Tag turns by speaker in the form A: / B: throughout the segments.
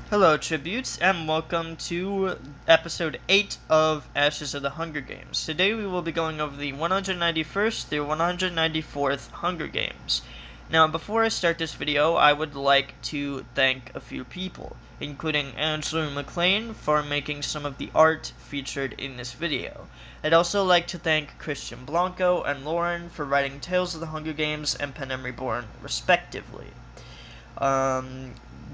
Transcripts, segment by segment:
A: Hello, Tributes, and welcome to episode 8 of Ashes of the Hunger Games. Today we will be going over the 191st through 194th Hunger Games. Now, before I start this video, I would like to thank a few people, including Andrew McLean for making some of the art featured in this video. I'd also like to thank Christian Blanco and Lauren for writing Tales of the Hunger Games and Panem Reborn, respectively.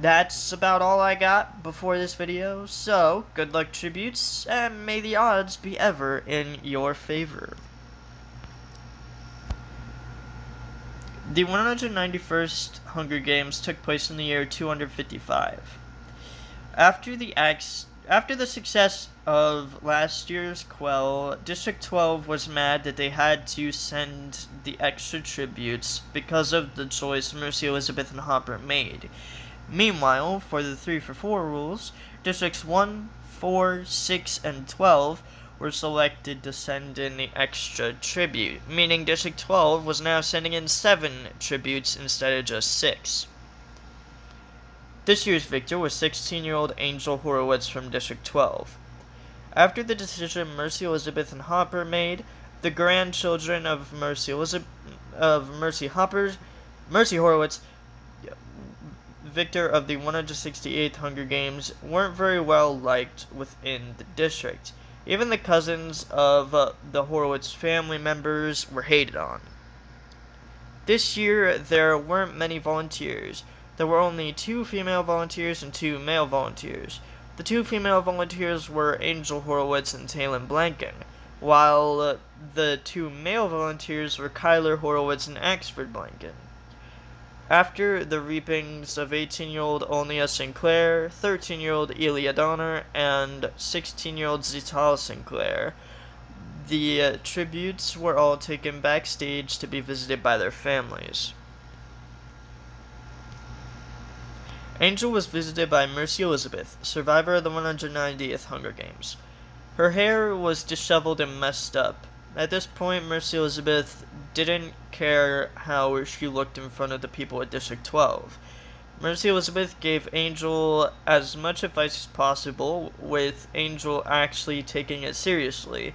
A: That's about all I got before this video, so good luck, Tributes, and may the odds be ever in your favor. The 191st Hunger Games took place in the year 255. After the success of last year's Quell, District 12 was mad that they had to send the extra tributes because of the choice Mercy, Elizabeth, and Hopper made. Meanwhile, for the 3-for-4 rules, Districts 1, 4, 6, and 12 were selected to send in the extra tribute, meaning District 12 was now sending in 7 tributes instead of just 6. This year's victor was 16-year-old Angel Horowitz from District 12. After the decision Mercy, Elizabeth, and Hopper made, the grandchildren of Mercy Horowitz, victor of the 168th Hunger Games, weren't very well liked within the district. Even the cousins of the Horowitz family members were hated on. This year, there weren't many volunteers. There were only 2 female volunteers and 2 male volunteers. The 2 female volunteers were Angel Horowitz and Talon Blanken, while the 2 male volunteers were Kyler Horowitz and Axford Blanken. After the reapings of 18-year-old Olnia Sinclair, 13-year-old Elia Donner, and 16-year-old Zital Sinclair, the tributes were all taken backstage to be visited by their families. Angel was visited by Mercy Elizabeth, survivor of the 190th Hunger Games. Her hair was disheveled and messed up. At this point, Mercy Elizabeth didn't care how she looked in front of the people at District 12. Mercy Elizabeth gave Angel as much advice as possible, with Angel actually taking it seriously.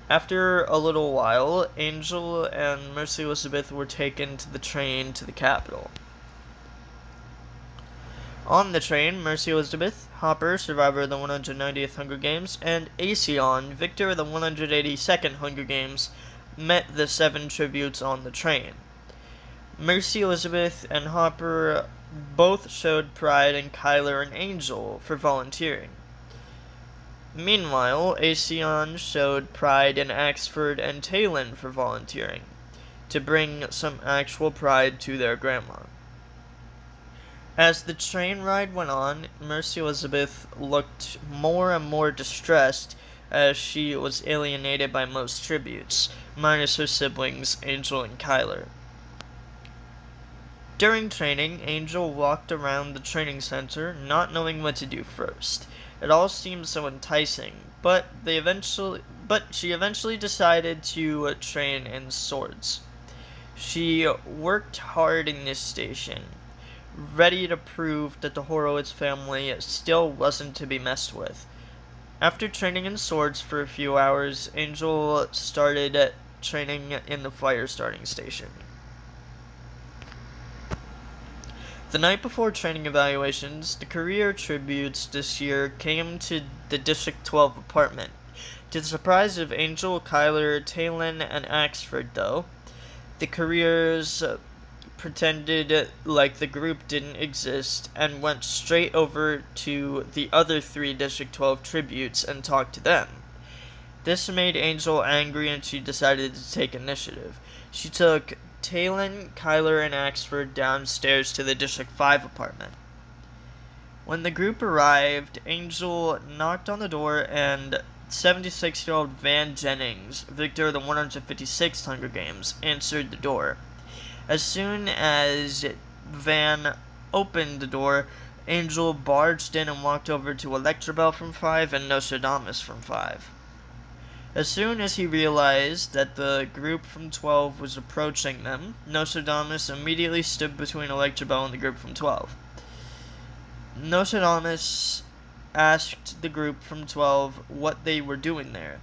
A: After a little while, Angel and Mercy Elizabeth were taken to the train to the capital. On the train, Mercy Elizabeth, Hopper, survivor of the 190th Hunger Games, and Aesion, victor of the 182nd Hunger Games, met the 7 tributes on the train. Mercy Elizabeth and Hopper both showed pride in Kyler and Angel for volunteering. Meanwhile, Aesion showed pride in Axford and Talon for volunteering, to bring some actual pride to their grandma. As the train ride went on, Mercy Elizabeth looked more and more distressed as she was alienated by most tributes, minus her siblings Angel and Kyler. During training, Angel walked around the training center, not knowing what to do first. It all seemed so enticing, but she eventually decided to train in swords. She worked hard in this station, ready to prove that the Horowitz family still wasn't to be messed with. After training in swords for a few hours, Angel started training in the fire starting station. The night before training evaluations, the career tributes this year came to the District 12 apartment. To the surprise of Angel, Kyler, Talon, and Axford, though, the careers pretended like the group didn't exist and went straight over to the other 3 District 12 tributes and talked to them. This made Angel angry and she decided to take initiative. She took Talon, Kyler, and Axford downstairs to the District 5 apartment. When the group arrived, Angel knocked on the door and 76-year-old Van Jennings, victor of the 156th Hunger Games, answered the door. As soon as Van opened the door, Angel barged in and walked over to Electrabel from 5 and Nostradamus from 5. As soon as he realized that the group from 12 was approaching them, Nostradamus immediately stood between Electrabel and the group from 12. Nostradamus asked the group from 12 what they were doing there,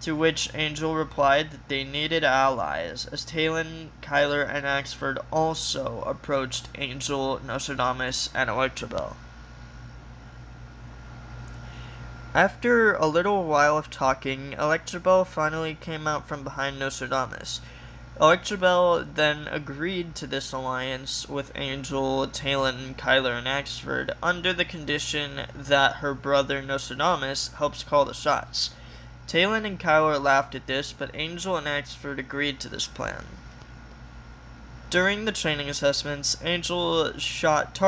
A: to which Angel replied that they needed allies, as Talon, Kyler, and Axford also approached Angel, Nostradamus, and Electrabell. After a little while of talking, Electrabell finally came out from behind Nostradamus. Electrabell then agreed to this alliance with Angel, Talon, Kyler, and Axford under the condition that her brother Nostradamus helps call the shots. Talon and Kyler laughed at this, but Angel and Axford agreed to this plan. During the training assessments, Angel shot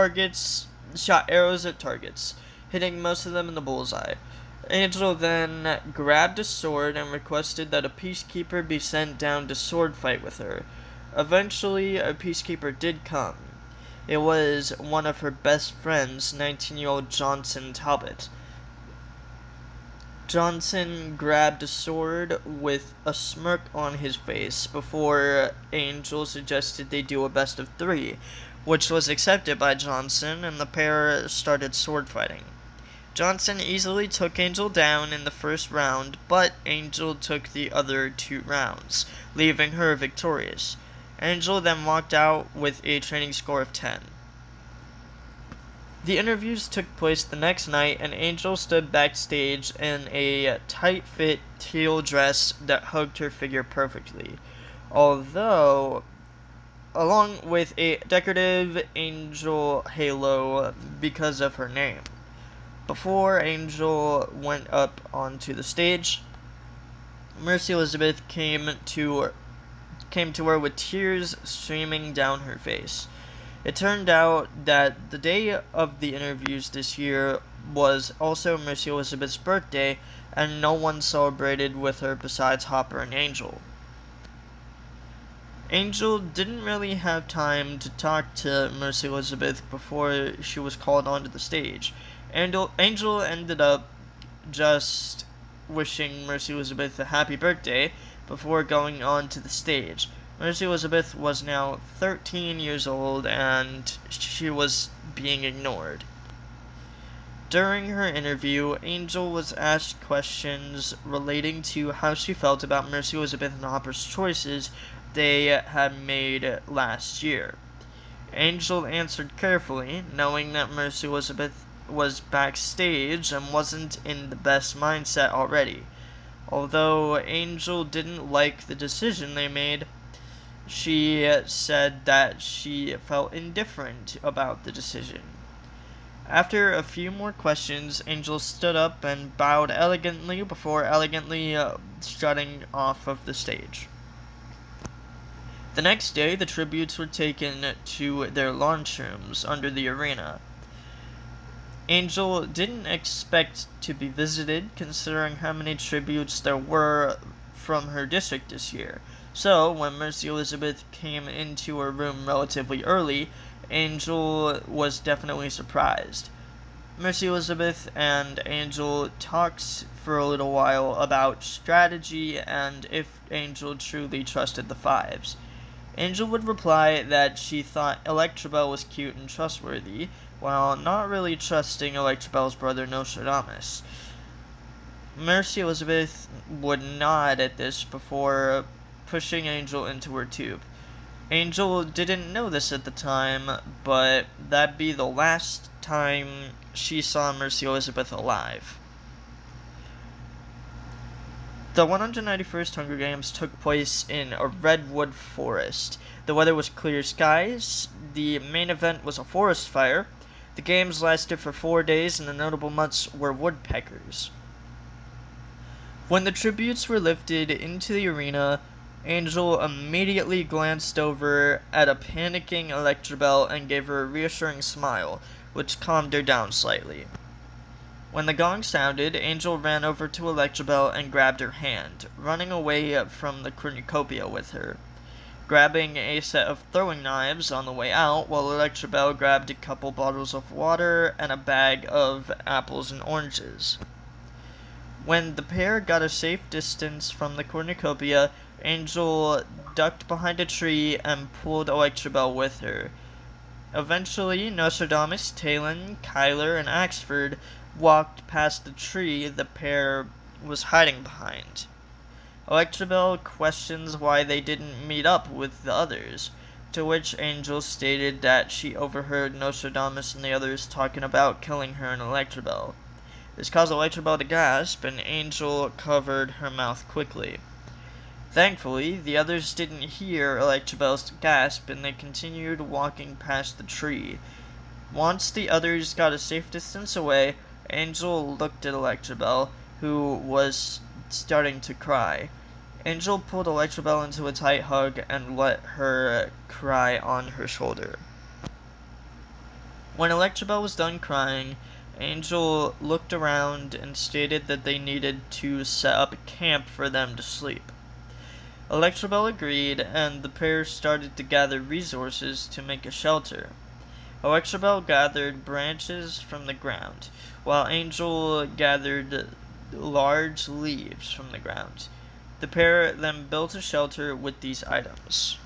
A: arrows at targets, hitting most of them in the bullseye. Angel then grabbed a sword and requested that a peacekeeper be sent down to sword fight with her. Eventually, a peacekeeper did come. It was one of her best friends, 19-year-old Johnson Talbot. Johnson grabbed a sword with a smirk on his face before Angel suggested they do a best of 3, which was accepted by Johnson, and the pair started sword fighting. Johnson easily took Angel down in the first round, but Angel took the other 2 rounds, leaving her victorious. Angel then walked out with a training score of 10. The interviews took place the next night, and Angel stood backstage in a tight-fit teal dress that hugged her figure perfectly, along with a decorative angel halo because of her name. Before Angel went up onto the stage, Mercy Elizabeth came to her with tears streaming down her face. It turned out that the day of the interviews this year was also Mercy Elizabeth's birthday, and no one celebrated with her besides Hopper and Angel. Angel didn't really have time to talk to Mercy Elizabeth before she was called onto the stage. Angel ended up just wishing Mercy Elizabeth a happy birthday before going on to the stage. Mercy Elizabeth was now 13 years old, and she was being ignored. During her interview, Angel was asked questions relating to how she felt about Mercy Elizabeth and Hopper's choices they had made last year. Angel answered carefully, knowing that Mercy Elizabeth was backstage and wasn't in the best mindset already. Although Angel didn't like the decision they made, she said that she felt indifferent about the decision. After a few more questions, Angel stood up and bowed elegantly before elegantly strutting off of the stage. The next day, the tributes were taken to their lunch rooms under the arena. Angel didn't expect to be visited, considering how many tributes there were from her district this year. So, when Mercy Elizabeth came into her room relatively early, Angel was definitely surprised. Mercy Elizabeth and Angel talked for a little while about strategy and if Angel truly trusted the Fives. Angel would reply that she thought Electrabell was cute and trustworthy, while not really trusting Electrabell's brother Nostradamus. Mercy Elizabeth would nod at this before pushing Angel into her tube. Angel didn't know this at the time, but that'd be the last time she saw Mercy Elizabeth alive. The 191st Hunger Games took place in a redwood forest. The weather was clear skies. The main event was a forest fire. The games lasted for 4 days, and the notable months were woodpeckers. When the tributes were lifted into the arena, Angel immediately glanced over at a panicking Electrabell and gave her a reassuring smile, which calmed her down slightly. When the gong sounded, Angel ran over to Electrabell and grabbed her hand, running away from the cornucopia with her, grabbing a set of throwing knives on the way out, while Electrabell grabbed a couple bottles of water and a bag of apples and oranges. When the pair got a safe distance from the cornucopia, Angel ducked behind a tree and pulled Electrabell with her. Eventually, Nostradamus, Talon, Kyler, and Axford walked past the tree the pair was hiding behind. Electabelle questions why they didn't meet up with the others, to which Angel stated that she overheard Nostradamus and the others talking about killing her and Electabelle. This caused Electabelle to gasp, and Angel covered her mouth quickly. Thankfully, the others didn't hear Electabelle's gasp, and they continued walking past the tree. Once the others got a safe distance away, Angel looked at Electabelle, who was starting to cry. Angel pulled Electabelle into a tight hug and let her cry on her shoulder. When Electabelle was done crying, Angel looked around and stated that they needed to set up a camp for them to sleep. Electabelle agreed, and the pair started to gather resources to make a shelter. Electabelle gathered branches from the ground, while Angel gathered large leaves from the ground. The pair then built a shelter with these items.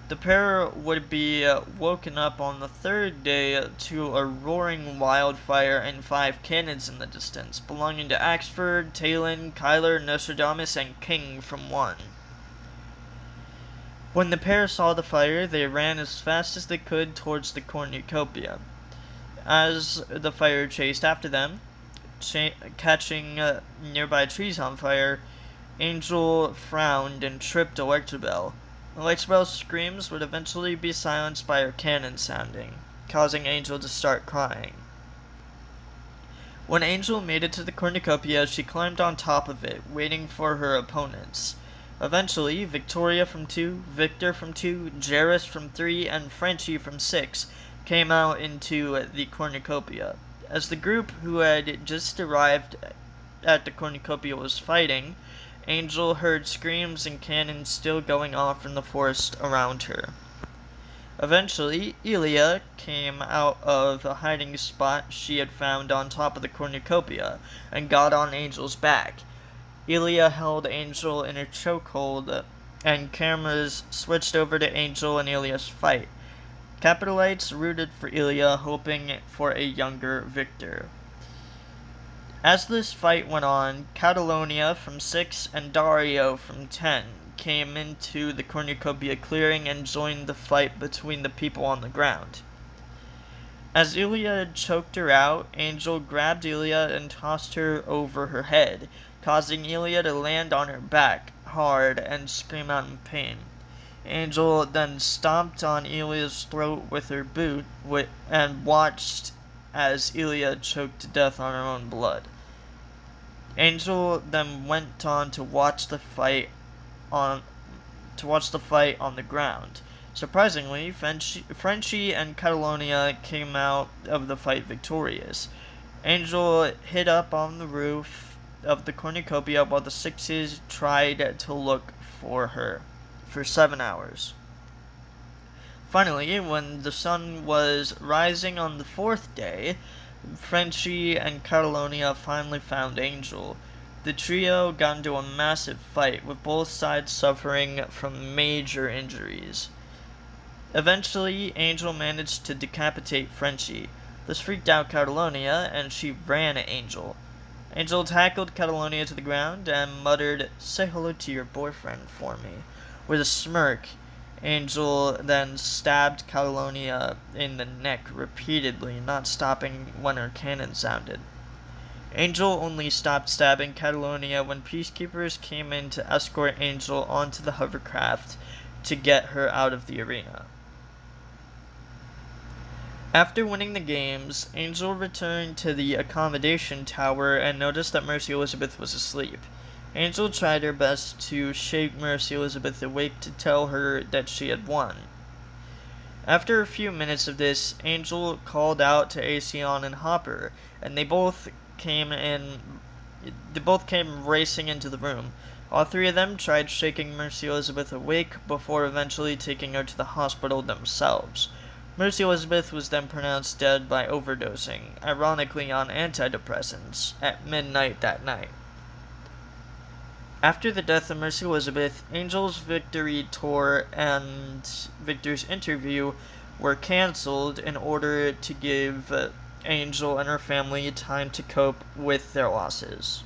A: The pair would be woken up on the third day to a roaring wildfire and 5 cannons in the distance, belonging to Axford, Talon, Kyler, Nostradamus, and King from 1. When the pair saw the fire, they ran as fast as they could towards the cornucopia. As the fire chased after them, catching nearby trees on fire, Angel frowned and tripped Electabelle. Electabelle's screams would eventually be silenced by her cannon sounding, causing Angel to start crying. When Angel made it to the cornucopia, she climbed on top of it, waiting for her opponents. Eventually, Victoria from 2, Victor from 2, Jairus from 3, and Frenchie from 6 came out into the cornucopia. As the group who had just arrived at the cornucopia was fighting, Angel heard screams and cannons still going off in the forest around her. Eventually, Elia came out of a hiding spot she had found on top of the cornucopia and got on Angel's back. Elia held Angel in a chokehold, and cameras switched over to Angel and Elia's fight. Capitolites rooted for Elia, hoping for a younger Victor. As this fight went on, Catalonia from 6 and Dario from 10 came into the cornucopia clearing and joined the fight between the people on the ground. As Elia choked her out, Angel grabbed Elia and tossed her over her head, causing Elia to land on her back hard and scream out in pain. Angel then stomped on Elia's throat with her boot and watched as Elia choked to death on her own blood. Angel then went on to watch the fight on the ground. Surprisingly, Frenchie and Catalonia came out of the fight victorious. Angel hid up on the roof of the cornucopia while the Sixes tried to look for her for 7 hours. Finally, when the sun was rising on the 4th day, Frenchie and Catalonia finally found Angel. The trio got into a massive fight, with both sides suffering from major injuries. Eventually, Angel managed to decapitate Frenchie. This freaked out Catalonia, and she ran at Angel. Angel tackled Catalonia to the ground and muttered, "Say hello to your boyfriend for me." With a smirk, Angel then stabbed Catalonia in the neck repeatedly, not stopping when her cannon sounded. Angel only stopped stabbing Catalonia when peacekeepers came in to escort Angel onto the hovercraft to get her out of the arena. After winning the games, Angel returned to the accommodation tower and noticed that Mercy Elizabeth was asleep. Angel tried her best to shake Mercy Elizabeth awake to tell her that she had won. After a few minutes of this, Angel called out to Aeson and Hopper, and they both came racing into the room. All three of them tried shaking Mercy Elizabeth awake before eventually taking her to the hospital themselves. Mercy Elizabeth was then pronounced dead by overdosing, ironically on antidepressants, at midnight that night. After the death of Mercy Elizabeth, Angel's victory tour and Victor's interview were canceled in order to give Angel and her family time to cope with their losses.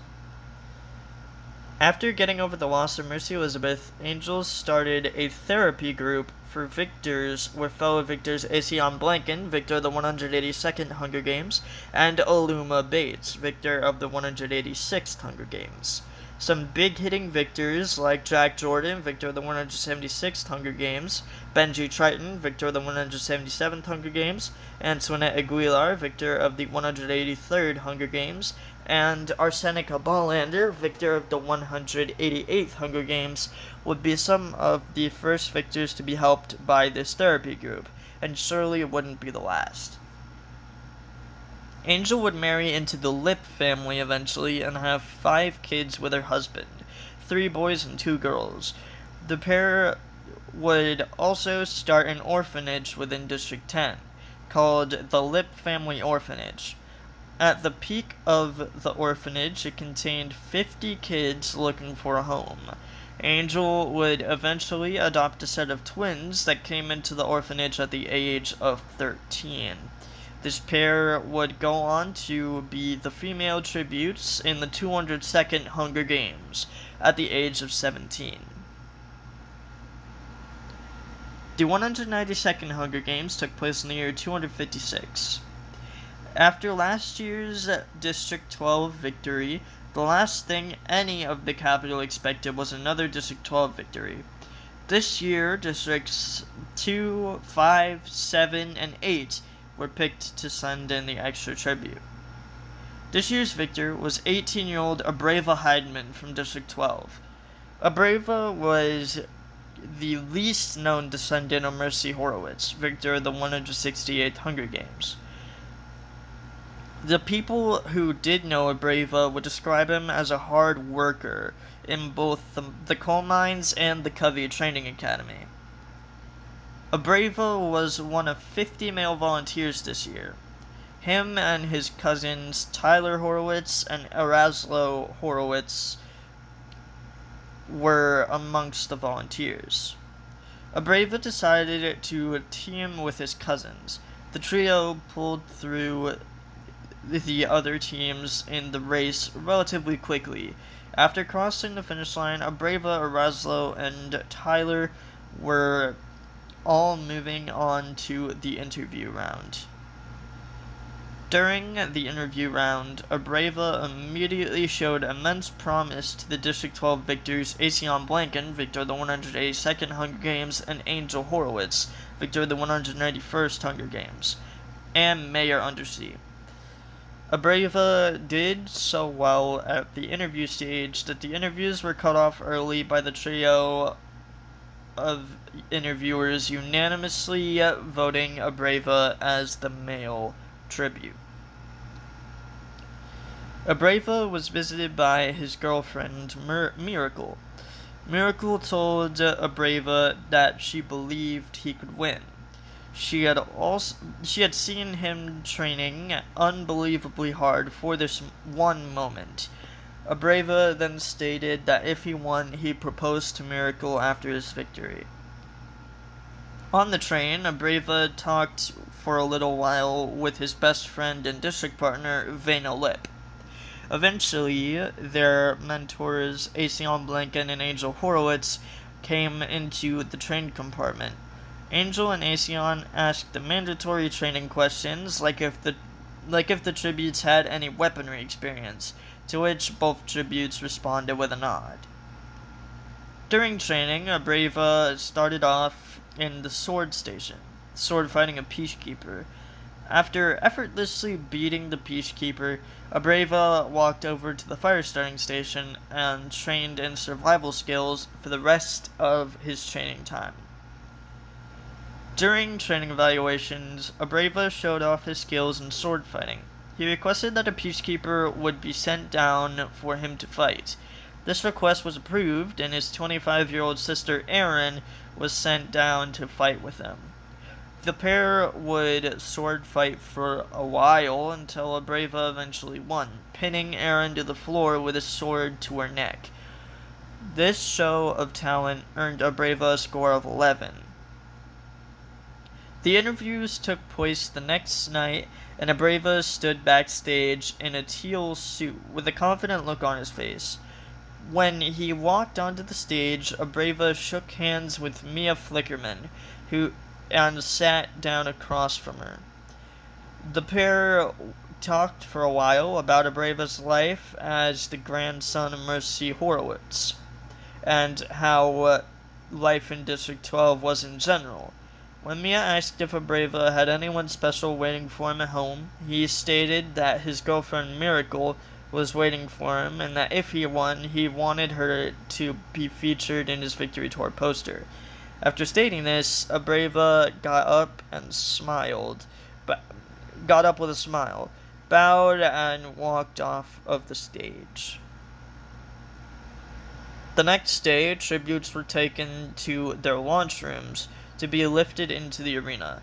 A: After getting over the loss of Mercy Elizabeth, Angel started a therapy group for victors with fellow victors Asion Blanken, victor of the 182nd Hunger Games, and Oluma Bates, victor of the 186th Hunger Games. Some big-hitting victors like Jack Jordan, victor of the 176th Hunger Games, Benji Triton, victor of the 177th Hunger Games, Antoinette Aguilar, victor of the 183rd Hunger Games, and Arsenica Ballander, victor of the 188th Hunger Games, would be some of the first victors to be helped by this therapy group, and surely it wouldn't be the last. Angel would marry into the Lip family eventually and have 5 kids with her husband, 3 boys and 2 girls. The pair would also start an orphanage within District 10, called the Lip Family Orphanage. At the peak of the orphanage, it contained 50 kids looking for a home. Angel would eventually adopt a set of twins that came into the orphanage at the age of 13. This pair would go on to be the female tributes in the 202nd Hunger Games at the age of 17. The 192nd Hunger Games took place in the year 256. After last year's District 12 victory, the last thing any of the capital expected was another District 12 victory. This year, Districts 2, 5, 7, and 8 were picked to send in the extra tribute. This year's victor was 18-year-old Abreva Heidman from District 12. Abreva was the least known descendant of Mercy Horowitz, victor of the 168th Hunger Games. The people who did know Abreva would describe him as a hard worker in both the coal mines and the Covey Training Academy. Abreva was one of 50 male volunteers this year. Him and his cousins Tyler Horowitz and Eraslo Horowitz were amongst the volunteers. Abreva decided to team with his cousins. The trio pulled through the other teams in the race relatively quickly. After crossing the finish line, Abreva, Eraslo, and Tyler were all moving on to the interview round. During the interview round, Abreva immediately showed immense promise to the District 12 victors Asion Blanken, victor of the 182nd Hunger Games, and Angel Horowitz, victor of the 191st Hunger Games, and Mayor Undersea. Abreva did so well at the interview stage that the interviews were cut off early by the trio of interviewers unanimously voting Abreva as the male tribute. Abreva was visited by his girlfriend, Miracle. Miracle told Abreva that she believed he could win. She had seen him training unbelievably hard for this one moment. Abreva then stated that if he won, he proposed to Miracle after his victory. On the train, Abreva talked for a little while with his best friend and district partner, Vena Lip. Eventually, their mentors, Asion Blanken and Angel Horowitz, came into the train compartment. Angel and Asion asked the mandatory training questions, like if the tributes had any weaponry experience, to which both tributes responded with a nod. During training, Abreva started off in the sword station, sword fighting a peacekeeper. After effortlessly beating the peacekeeper, Abreva walked over to the fire starting station and trained in survival skills for the rest of his training time. During training evaluations, Abreva showed off his skills in sword fighting. He requested that a peacekeeper would be sent down for him to fight. This request was approved, and his 25-year-old sister Erin was sent down to fight with him. The pair would sword fight for a while until Abreva eventually won, pinning Erin to the floor with his sword to her neck. This show of talent earned Abreva a score of 11. The interviews took place the next night, and Abreva stood backstage in a teal suit with a confident look on his face. When he walked onto the stage, Abreva shook hands with Mia Flickerman, and sat down across from her. The pair talked for a while about Abreva's life as the grandson of Mercy Horowitz, and how life in District 12 was in general. When Mia asked if Abreva had anyone special waiting for him at home, he stated that his girlfriend Miracle was waiting for him, and that if he won, he wanted her to be featured in his Victory Tour poster. After stating this, Abreva got up with a smile, bowed, and walked off of the stage. The next day, tributes were taken to their launch rooms to be lifted into the arena.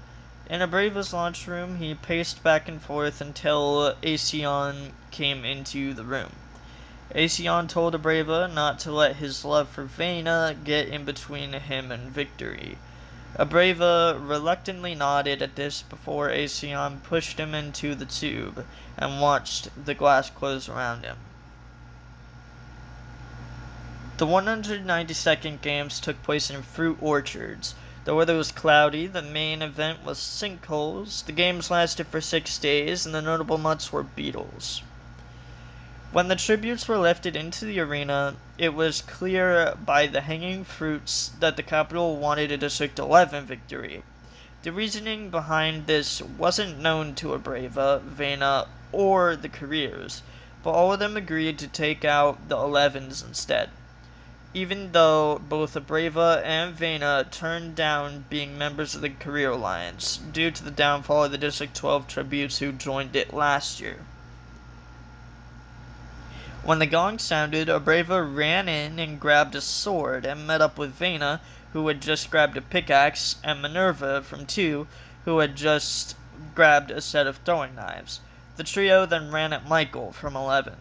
A: In Abreva's launch room, he paced back and forth until Asion came into the room. Asion told Abreva not to let his love for Vena get in between him and victory. Abreva reluctantly nodded at this before Asion pushed him into the tube and watched the glass close around him. The 192nd Games took place in fruit orchards. The weather was cloudy, the main event was sinkholes, the games lasted for 6 days, and the notable nuts were beetles. When the tributes were lifted into the arena, it was clear by the hanging fruits that the capital wanted a District 11 victory. The reasoning behind this wasn't known to Abreva, Vena, or the careers, but all of them agreed to take out the 11s instead, even though both Abreva and Vena turned down being members of the Career Alliance due to the downfall of the District 12 tributes who joined it last year. When the gong sounded, Abreva ran in and grabbed a sword and met up with Vena, who had just grabbed a pickaxe, and Minerva from 2, who had just grabbed a set of throwing knives. The trio then ran at Michael from 11.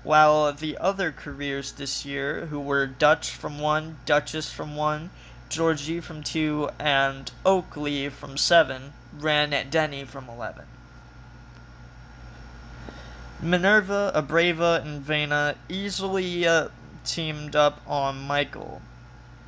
A: While the other careers this year, who were Dutch from 1, Duchess from 1, Georgie from 2, and Oakley from 7, ran at Denny from 11. Minerva, Abreva, and Vena easily teamed up on Michael.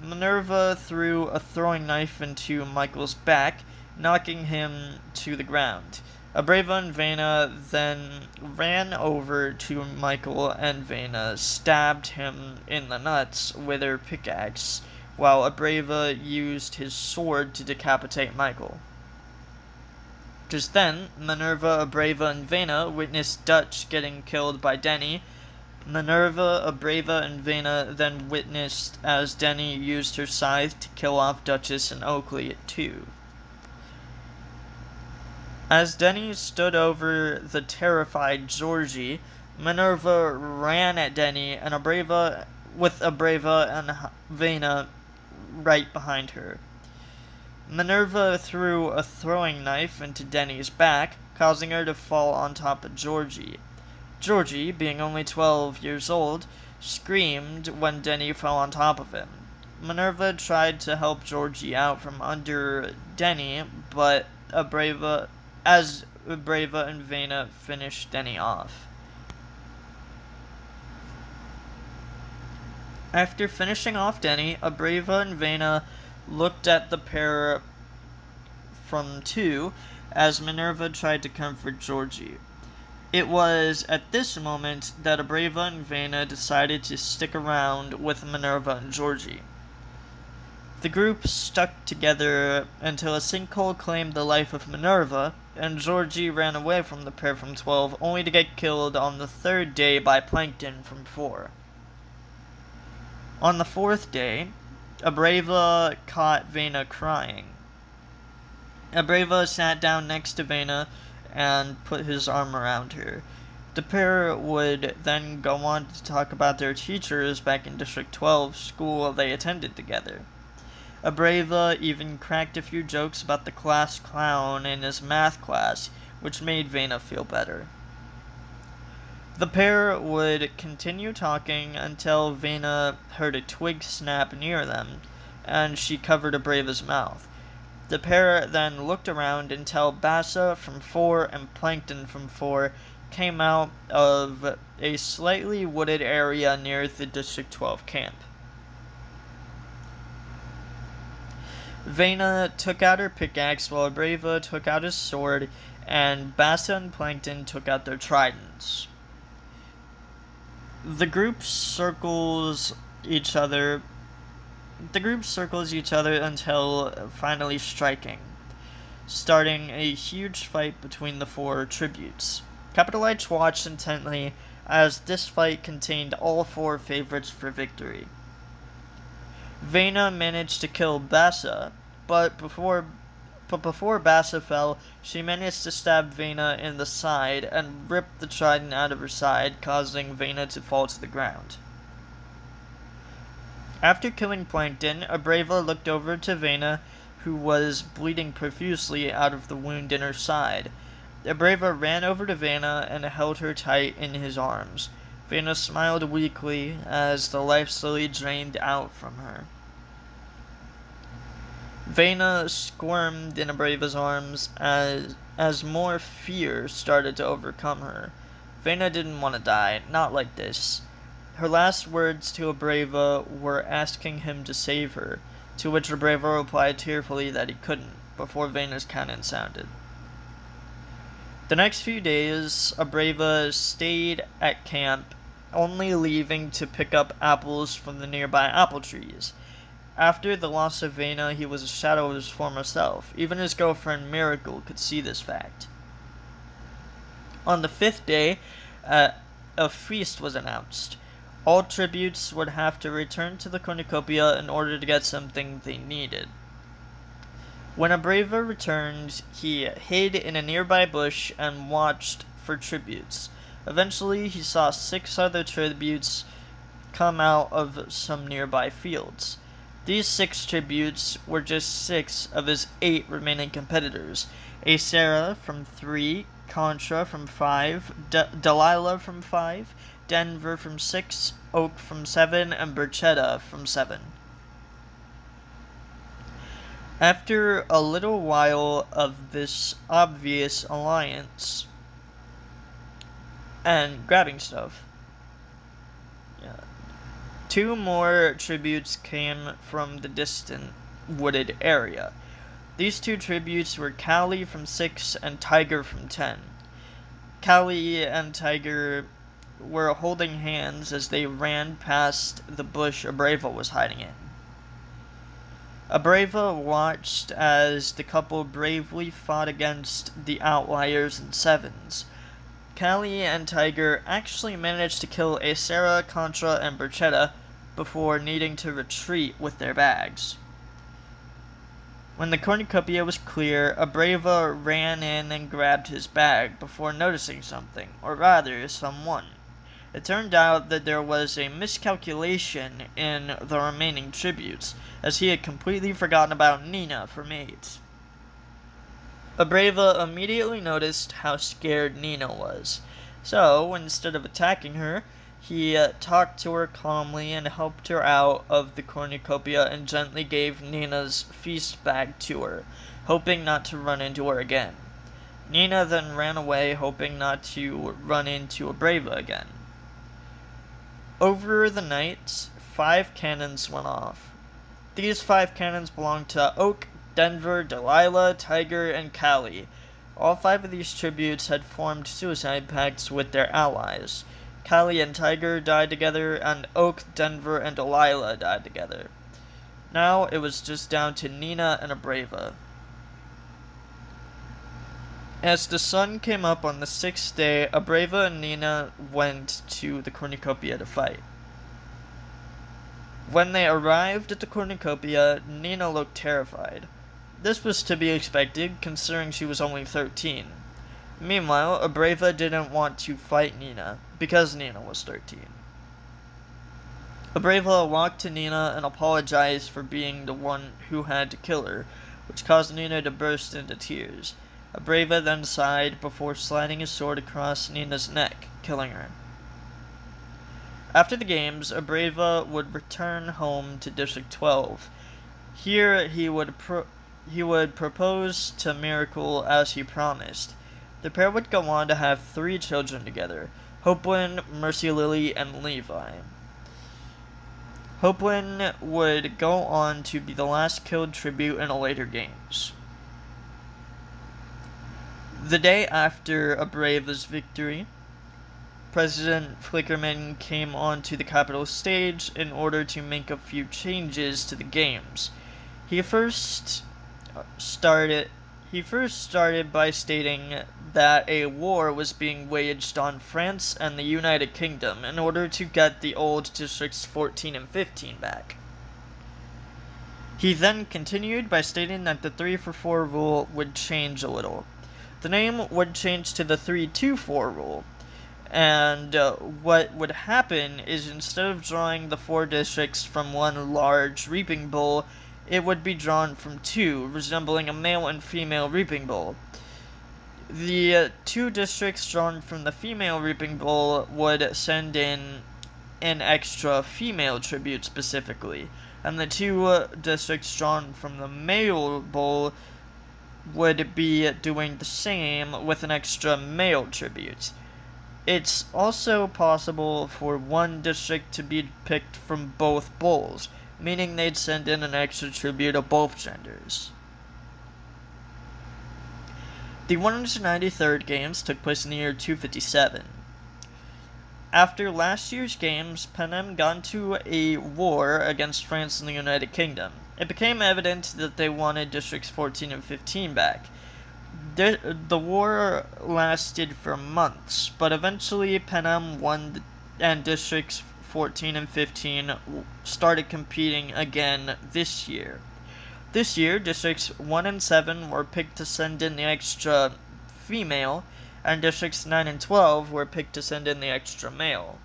A: Minerva threw a throwing knife into Michael's back, knocking him to the ground. Abreva and Vena then ran over to Michael, and Vena stabbed him in the nuts with her pickaxe, while Abreva used his sword to decapitate Michael. Just then, Minerva, Abreva, and Vena witnessed Dutch getting killed by Denny. Minerva, Abreva, and Vena then witnessed as Denny used her scythe to kill off Duchess and Oakley at 2. As Denny stood over the terrified Georgie, Minerva ran at Denny, and Abreva and Vena right behind her. Minerva threw a throwing knife into Denny's back, causing her to fall on top of Georgie. Georgie, being only 12 years old, screamed when Denny fell on top of him. Minerva tried to help Georgie out from under Denny, but Abreva and Vena finished Denny off. After finishing off Denny, Abreva and Vena looked at the pair from 2 as Minerva tried to comfort Georgie. It was at this moment that Abreva and Vena decided to stick around with Minerva and Georgie. The group stuck together until a sinkhole claimed the life of Minerva, and Georgie ran away from the pair from 12, only to get killed on the 3rd day by Plankton from 4. On the 4th day, Abreva caught Vena crying. Abreva sat down next to Vena and put his arm around her. The pair would then go on to talk about their teachers back in District 12 school they attended together. Abreva even cracked a few jokes about the class clown in his math class, which made Vena feel better. The pair would continue talking until Vena heard a twig snap near them, and she covered Abreva's mouth. The pair then looked around until Bassa from 4 and Plankton from 4 came out of a slightly wooded area near the District 12 camp. Vena took out her pickaxe while Abreva took out his sword, and Bassa and Plankton took out their tridents. The group circles each other until finally striking, starting a huge fight between the 4 tributes. Capital H watched intently as this fight contained all 4 favorites for victory. Vena managed to kill Bassa, but before Bassa fell, she managed to stab Vena in the side and ripped the trident out of her side, causing Vena to fall to the ground. After killing Plankton, Abreva looked over to Vena, who was bleeding profusely out of the wound in her side. Abreva ran over to Vena and held her tight in his arms. Vena smiled weakly as the life slowly drained out from her. Vena squirmed in Abreva's arms as more fear started to overcome her. Vena didn't want to die, not like this. Her last words to Abreva were asking him to save her, to which Abreva replied tearfully that he couldn't, before Vena's cannon sounded. The next few days, Abreva stayed at camp, only leaving to pick up apples from the nearby apple trees. After the loss of Vena, he was a shadow of his former self. Even his girlfriend Miracle could see this fact. On the 5th day, a feast was announced. All tributes would have to return to the cornucopia in order to get something they needed. When Abreva returned, he hid in a nearby bush and watched for tributes. Eventually, he saw 6 other tributes come out of some nearby fields. These 6 tributes were just 6 of his 8 remaining competitors. Acera from 3, Contra from 5, Delilah from 5, Denver from 6, Oak from 7, and Burchetta from 7. After a little while of this obvious alliance and grabbing stuff, 2 more tributes came from the distant wooded area. These 2 tributes were Callie from 6 and Tiger from 10. Callie and Tiger were holding hands as they ran past the bush Abreva was hiding in. Abreva watched as the couple bravely fought against the outliers and 7s. Callie and Tiger actually managed to kill Acera, Contra, and Burchetta before needing to retreat with their bags. When the cornucopia was clear, Abreva ran in and grabbed his bag before noticing something, or rather, someone. It turned out that there was a miscalculation in the remaining tributes, as he had completely forgotten about Nina for mates. Abreva immediately noticed how scared Nina was, so instead of attacking her, he talked to her calmly and helped her out of the cornucopia and gently gave Nina's feast bag to her, hoping not to run into her again. Nina then ran away, hoping not to run into Abreva again. Over the night, 5 cannons went off. These 5 cannons belonged to Oak, Denver, Delilah, Tiger, and Callie. All 5 of these tributes had formed suicide pacts with their allies. Callie and Tiger died together, and Oak, Denver, and Delilah died together. Now it was just down to Nina and Abreva. As the sun came up on the 6th day, Abreva and Nina went to the cornucopia to fight. When they arrived at the cornucopia, Nina looked terrified. This was to be expected, considering she was only 13. Meanwhile, Abreva didn't want to fight Nina, because Nina was 13. Abreva walked to Nina and apologized for being the one who had to kill her, which caused Nina to burst into tears. Abreva then sighed before sliding his sword across Nina's neck, killing her. After the games, Abreva would return home to District 12. Here he would he would propose to Miracle as he promised. The pair would go on to have 3 children together: Hopewin, Mercy Lily, and Levi. Hopewin would go on to be the last killed tribute in the later games. The day after Abrave's victory, President Flickerman came onto the Capitol stage in order to make a few changes to the games. He first started by stating that a war was being waged on France and the United Kingdom in order to get the old Districts 14 and 15 back. He then continued by stating that the 3-for-4 rule would change a little. The name would change to the 3-2-4 rule, and what would happen is, instead of drawing the 4 districts from one large reaping bowl, it would be drawn from 2, resembling a male and female reaping bowl. The 2 districts drawn from the female reaping bowl would send in an extra female tribute specifically, and the 2 districts drawn from the male bowl would be doing the same with an extra male tribute. It's also possible for one district to be picked from both bowls, meaning they'd send in an extra tribute of both genders. The 193rd Games took place in the year 257. After last year's games, Panem got into a war against France and the United Kingdom. It became evident that they wanted Districts 14 and 15 back. The war lasted for months, but eventually Panem won, and Districts 14 and 15 started competing again this year. This year, Districts 1 and 7 were picked to send in the extra female, and Districts 9 and 12 were picked to send in the extra male.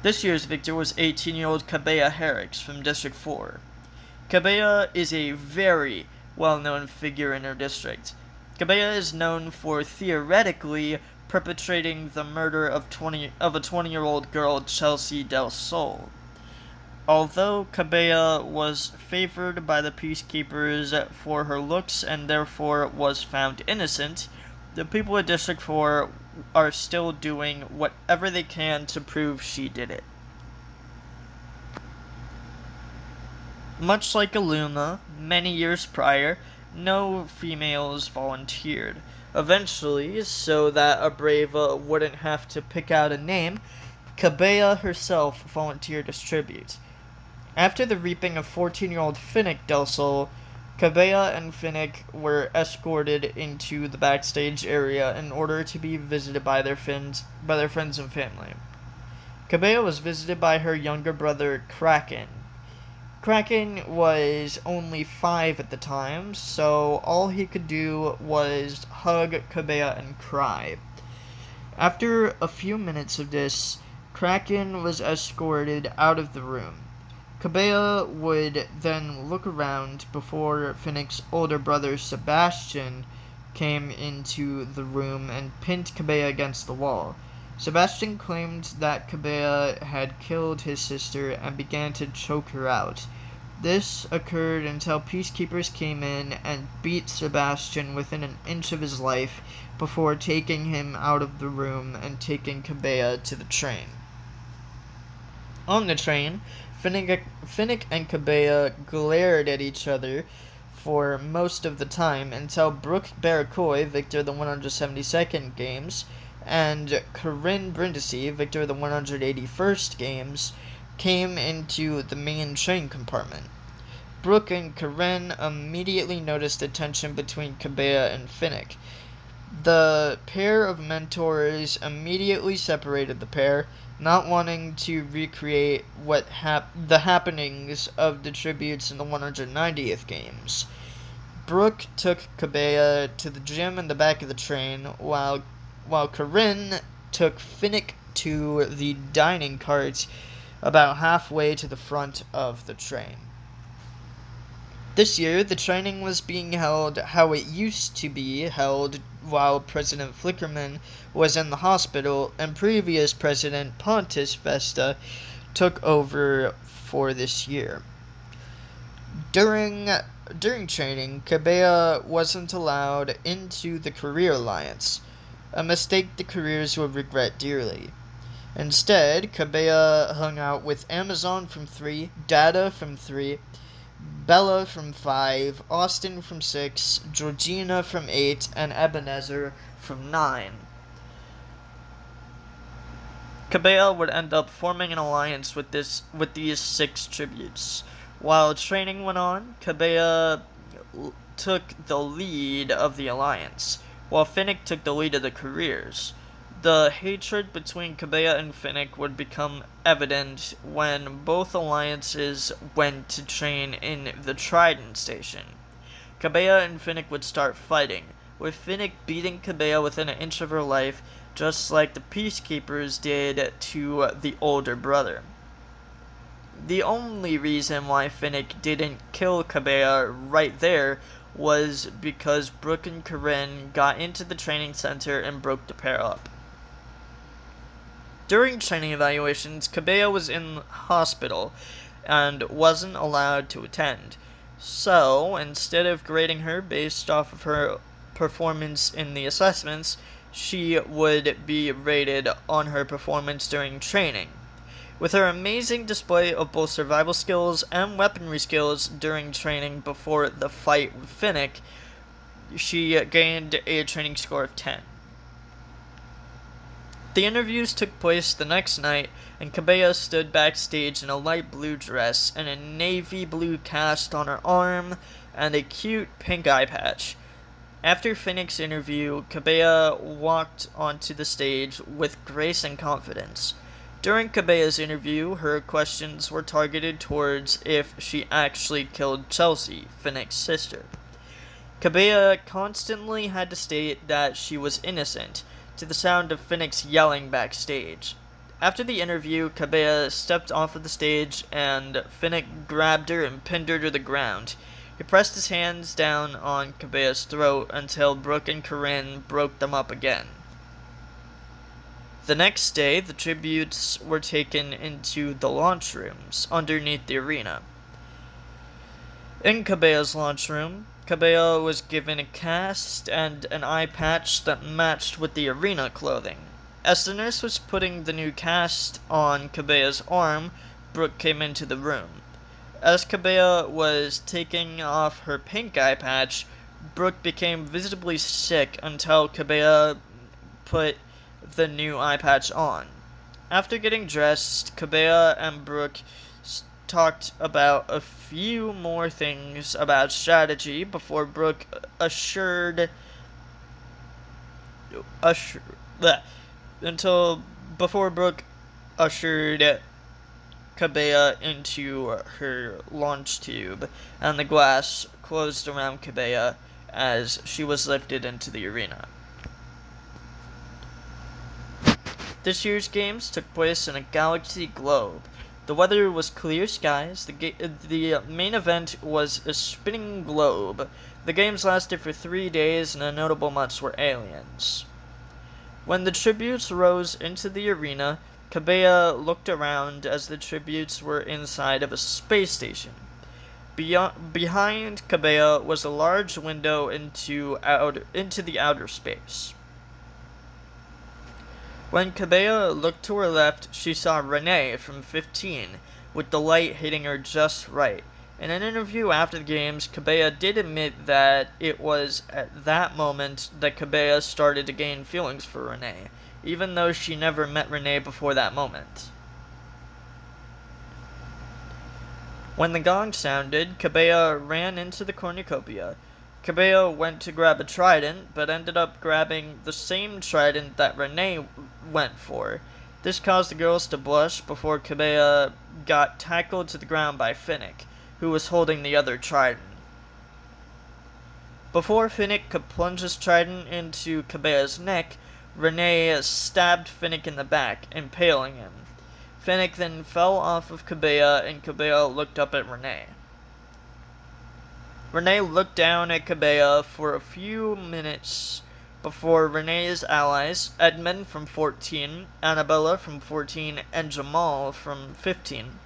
A: This year's victor was 18-year-old Kabea Herricks from District 4. Kabea is a very well-known figure in her district. Kabea is known for theoretically perpetrating the murder of a 20-year-old girl, Chelsea Del Sol. Although Kabea was favored by the peacekeepers for her looks and therefore was found innocent, the people of District 4 are still doing whatever they can to prove she did it. Much like Aluma, many years prior, no females volunteered. Eventually, so that Abrava wouldn't have to pick out a name, Kabea herself volunteered as tribute. After the reaping of 14-year-old Finnick Del Sol, Kabea and Finnick were escorted into the backstage area in order to be visited by their friends and family. Kabea was visited by her younger brother, Kraken. Kraken was only 5 at the time, so all he could do was hug Kabea and cry. After a few minutes of this, Kraken was escorted out of the room. Kabea would then look around before Finnick's older brother Sebastian came into the room and pinned Kabea against the wall. Sebastian claimed that Kabea had killed his sister and began to choke her out. This occurred until peacekeepers came in and beat Sebastian within an inch of his life before taking him out of the room and taking Kabea to the train. On the train, Finnick and Kabea glared at each other for most of the time until Brooke Barakoy, victor of the 172nd Games, and Corinne Brindisi, victor of the 181st Games, came into the main train compartment. Brooke and Corinne immediately noticed the tension between Kabea and Finnick. The pair of mentors immediately separated the pair, not wanting to recreate the happenings of the tributes in the 190th Games. Brooke took Kabea to the gym in the back of the train, while Corinne took Finnick to the dining cart about halfway to the front of the train. This year, the training was being held how it used to be held while President Flickerman was in the hospital, and previous President Pontus Vesta took over for this year. During During training, Kabea wasn't allowed into the Career Alliance, a mistake the careers would regret dearly. Instead, Kabea hung out with Amazon from 3, Data from 3, Bella from 5, Austin from 6, Georgina from 8, and Ebenezer from 9. Kabea would end up forming an alliance with these 6 tributes. While training went on, Kabea took the lead of the alliance, while Finnick took the lead of the careers. The hatred between Kabea and Finnick would become evident when both alliances went to train in the Trident Station. Kabea and Finnick would start fighting, with Finnick beating Kabea within an inch of her life, just like the Peacekeepers did to the older brother. The only reason why Finnick didn't kill Kabea right there was because Brooke and Corinne got into the training center and broke the pair up. During training evaluations, Kabea was in hospital and wasn't allowed to attend. So, instead of grading her based off of her performance in the assessments, she would be rated on her performance during training. With her amazing display of both survival skills and weaponry skills during training before the fight with Finnick, she gained a training score of 10. The interviews took place the next night, and Kabea stood backstage in a light blue dress and a navy blue cast on her arm and a cute pink eye patch. After Finnick's interview, Kabea walked onto the stage with grace and confidence. During Kabea's interview, her questions were targeted towards if she actually killed Chelsea, Finnick's sister. Kabea constantly had to state that she was innocent, to the sound of Finnick's yelling backstage. After the interview, Kabea stepped off of the stage, and Finnick grabbed her and pinned her to the ground. He pressed his hands down on Kabea's throat until Brooke and Corinne broke them up again. The next day, the tributes were taken into the launch rooms underneath the arena. In Kabea's launch room, Kabea was given a cast and an eye patch that matched with the arena clothing. As the nurse was putting the new cast on Kabea's arm, Brooke came into the room. As Kabea was taking off her pink eye patch, Brooke became visibly sick until Kabea put the new eye patch on. After getting dressed, Kabea and Brooke talked about a few more things about strategy before Brooke ushered Kabea into her launch tube, and the glass closed around Kabea as she was lifted into the arena. This year's games took place in a galaxy globe. The weather was clear skies. The main event was a spinning globe. The games lasted for 3 days, and the notable months were aliens. When the tributes rose into the arena, Kabea looked around as the tributes were inside of a space station. Behind Kabea was a large window into the outer space. When Kabea looked to her left, she saw Renee from 15, with the light hitting her just right. In an interview after the games, Kabea did admit that it was at that moment that Kabea started to gain feelings for Renee, even though she never met Renee before that moment. When the gong sounded, Kabea ran into the cornucopia. Kabea went to grab a trident, but ended up grabbing the same trident that Renee went for. This caused the girls to blush before Kabea got tackled to the ground by Finnick, who was holding the other trident. Before Finnick could plunge his trident into Kabea's neck, Renee stabbed Finnick in the back, impaling him. Finnick then fell off of Kabea, and Kabea looked up at Renee. Renee looked down at Kabea for a few minutes before Renee's allies, Edmund from 14, Annabella from 14, and Jamal from 15,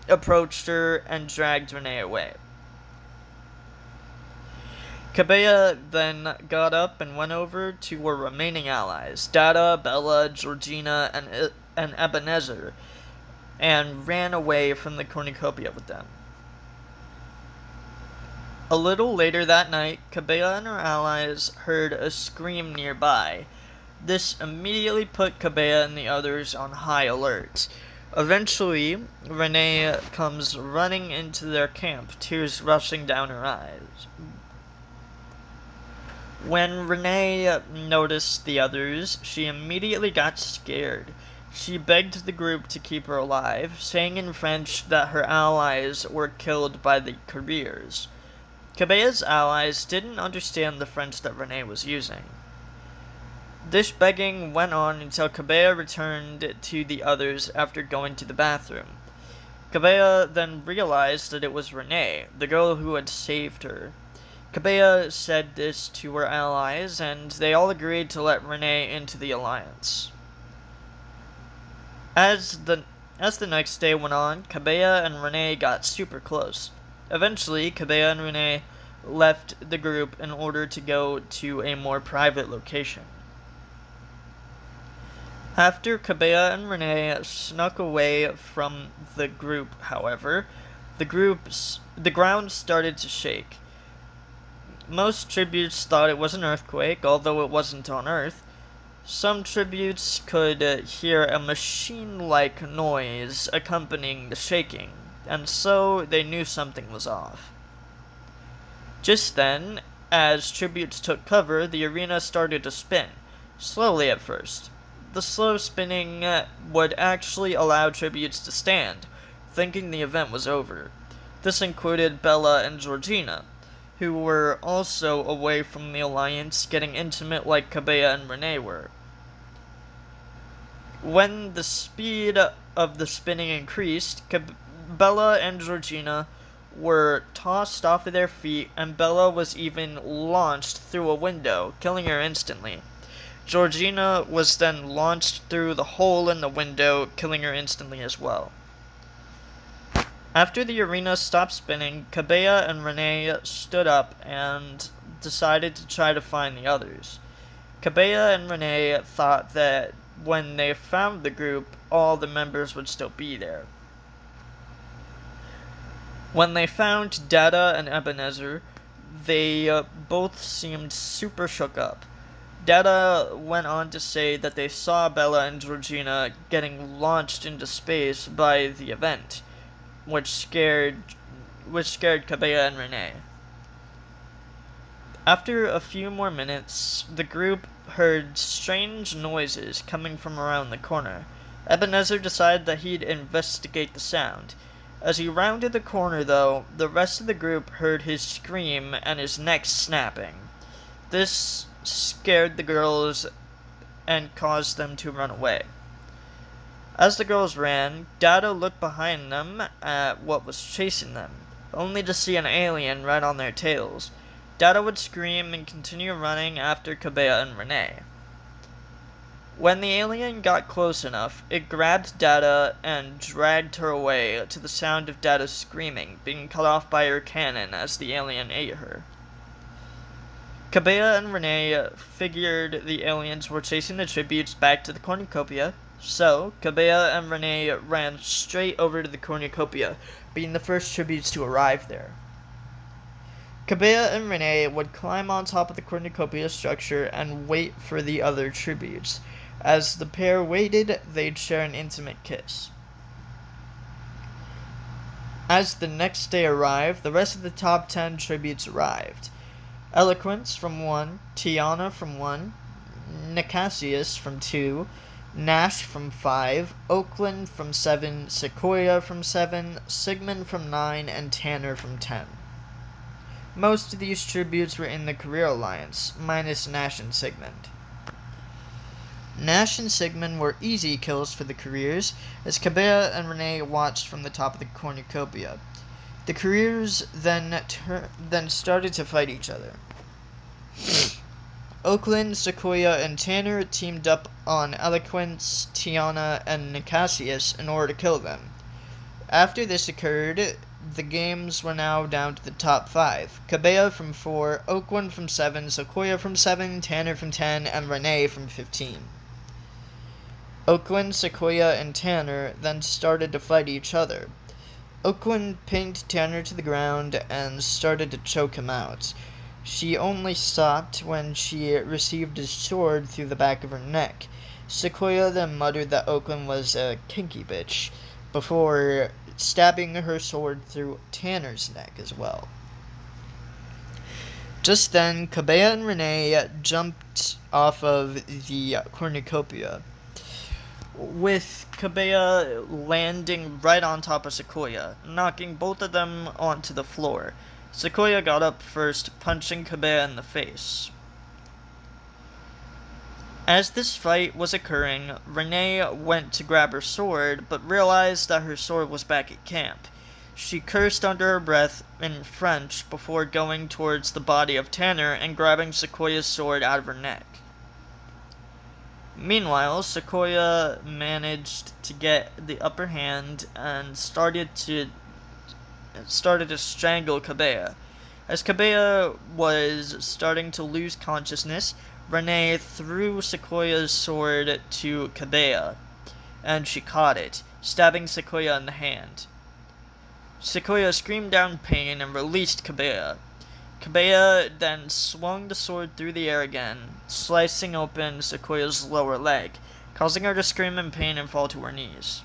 A: approached her and dragged Renee away. Kabea then got up and went over to her remaining allies, Dada, Bella, Georgina, and Ebenezer, and ran away from the cornucopia with them. A little later that night, Kabea and her allies heard a scream nearby. This immediately put Kabea and the others on high alert. Eventually, Renee comes running into their camp, tears rushing down her eyes. When Renee noticed the others, she immediately got scared. She begged the group to keep her alive, saying in French that her allies were killed by the couriers. Kabea's allies didn't understand the French that Renee was using. This begging went on until Kabea returned to the others after going to the bathroom. Kabea then realized that it was Renee, the girl who had saved her. Kabea said this to her allies, and they all agreed to let Renee into the alliance. As the next day went on, Kabea and Renee got super close. Eventually, Kabea and Renee left the group in order to go to a more private location. After Kabea and Renee snuck away from the group, however, the ground started to shake. Most tributes thought it was an earthquake, although it wasn't on Earth. Some tributes could hear a machine-like noise accompanying the shaking, and so they knew something was off. Just then, as tributes took cover, the arena started to spin, slowly at first. The slow spinning would actually allow tributes to stand, thinking the event was over. This included Bella and Georgina, who were also away from the alliance, getting intimate like Kabea and Renee were. When the speed of the spinning increased, Bella and Georgina were tossed off of their feet, and Bella was even launched through a window, killing her instantly. Georgina was then launched through the hole in the window, killing her instantly as well. After the arena stopped spinning, Kabea and Renee stood up and decided to try to find the others. Kabea and Renee thought that when they found the group, all the members would still be there. When they found Dada and Ebenezer, they both seemed super shook up. Dada went on to say that they saw Bella and Georgina getting launched into space by the event, which scared Kabea and Renee. After a few more minutes, the group heard strange noises coming from around the corner. Ebenezer decided that he'd investigate the sound. As he rounded the corner, though, the rest of the group heard his scream and his neck snapping. This scared the girls and caused them to run away. As the girls ran, Dada looked behind them at what was chasing them, only to see an alien right on their tails. Dada would scream and continue running after Kabea and Renee. When the alien got close enough, it grabbed Dada and dragged her away to the sound of Dada screaming, being cut off by her cannon as the alien ate her. Kabea and Renee figured the aliens were chasing the tributes back to the cornucopia, so Kabea and Renee ran straight over to the cornucopia, being the first tributes to arrive there. Kabea and Renee would climb on top of the cornucopia structure and wait for the other tributes. As the pair waited, they'd share an intimate kiss. As the next day arrived, the rest of the top 10 tributes arrived. Eloquence from 1, Tiana from 1, Nicasius from 2, Nash from 5, Oakland from 7, Sequoia from 7, Sigmund from 9, and Tanner from 10. Most of these tributes were in the Career Alliance, minus Nash and Sigmund. Nash and Sigmund were easy kills for the Careers, as Kabea and Renee watched from the top of the cornucopia. The Careers then started to fight each other. Oakland, Sequoia, and Tanner teamed up on Eloquence, Tiana, and Nicasius in order to kill them. After this occurred, the games were now down to the top 5. Kabea from 4, Oakland from 7, Sequoia from 7, Tanner from 10, and Renee from 15. Oakland, Sequoia, and Tanner then started to fight each other. Oakland pinned Tanner to the ground and started to choke him out. She only stopped when she received his sword through the back of her neck. Sequoia then muttered that Oakland was a kinky bitch, before stabbing her sword through Tanner's neck as well. Just then, Kabea and Renee jumped off of the cornucopia, with Kabea landing right on top of Sequoia, knocking both of them onto the floor. Sequoia got up first, punching Kabea in the face. As this fight was occurring, Renee went to grab her sword, but realized that her sword was back at camp. She cursed under her breath in French before going towards the body of Tanner and grabbing Sequoia's sword out of her neck. Meanwhile, Sequoia managed to get the upper hand and started to strangle Kabea. As Kabea was starting to lose consciousness, Renee threw Sequoia's sword to Kabea, and she caught it, stabbing Sequoia in the hand. Sequoia screamed out in pain and released Kabea. Kabea then swung the sword through the air again, slicing open Sequoia's lower leg, causing her to scream in pain and fall to her knees.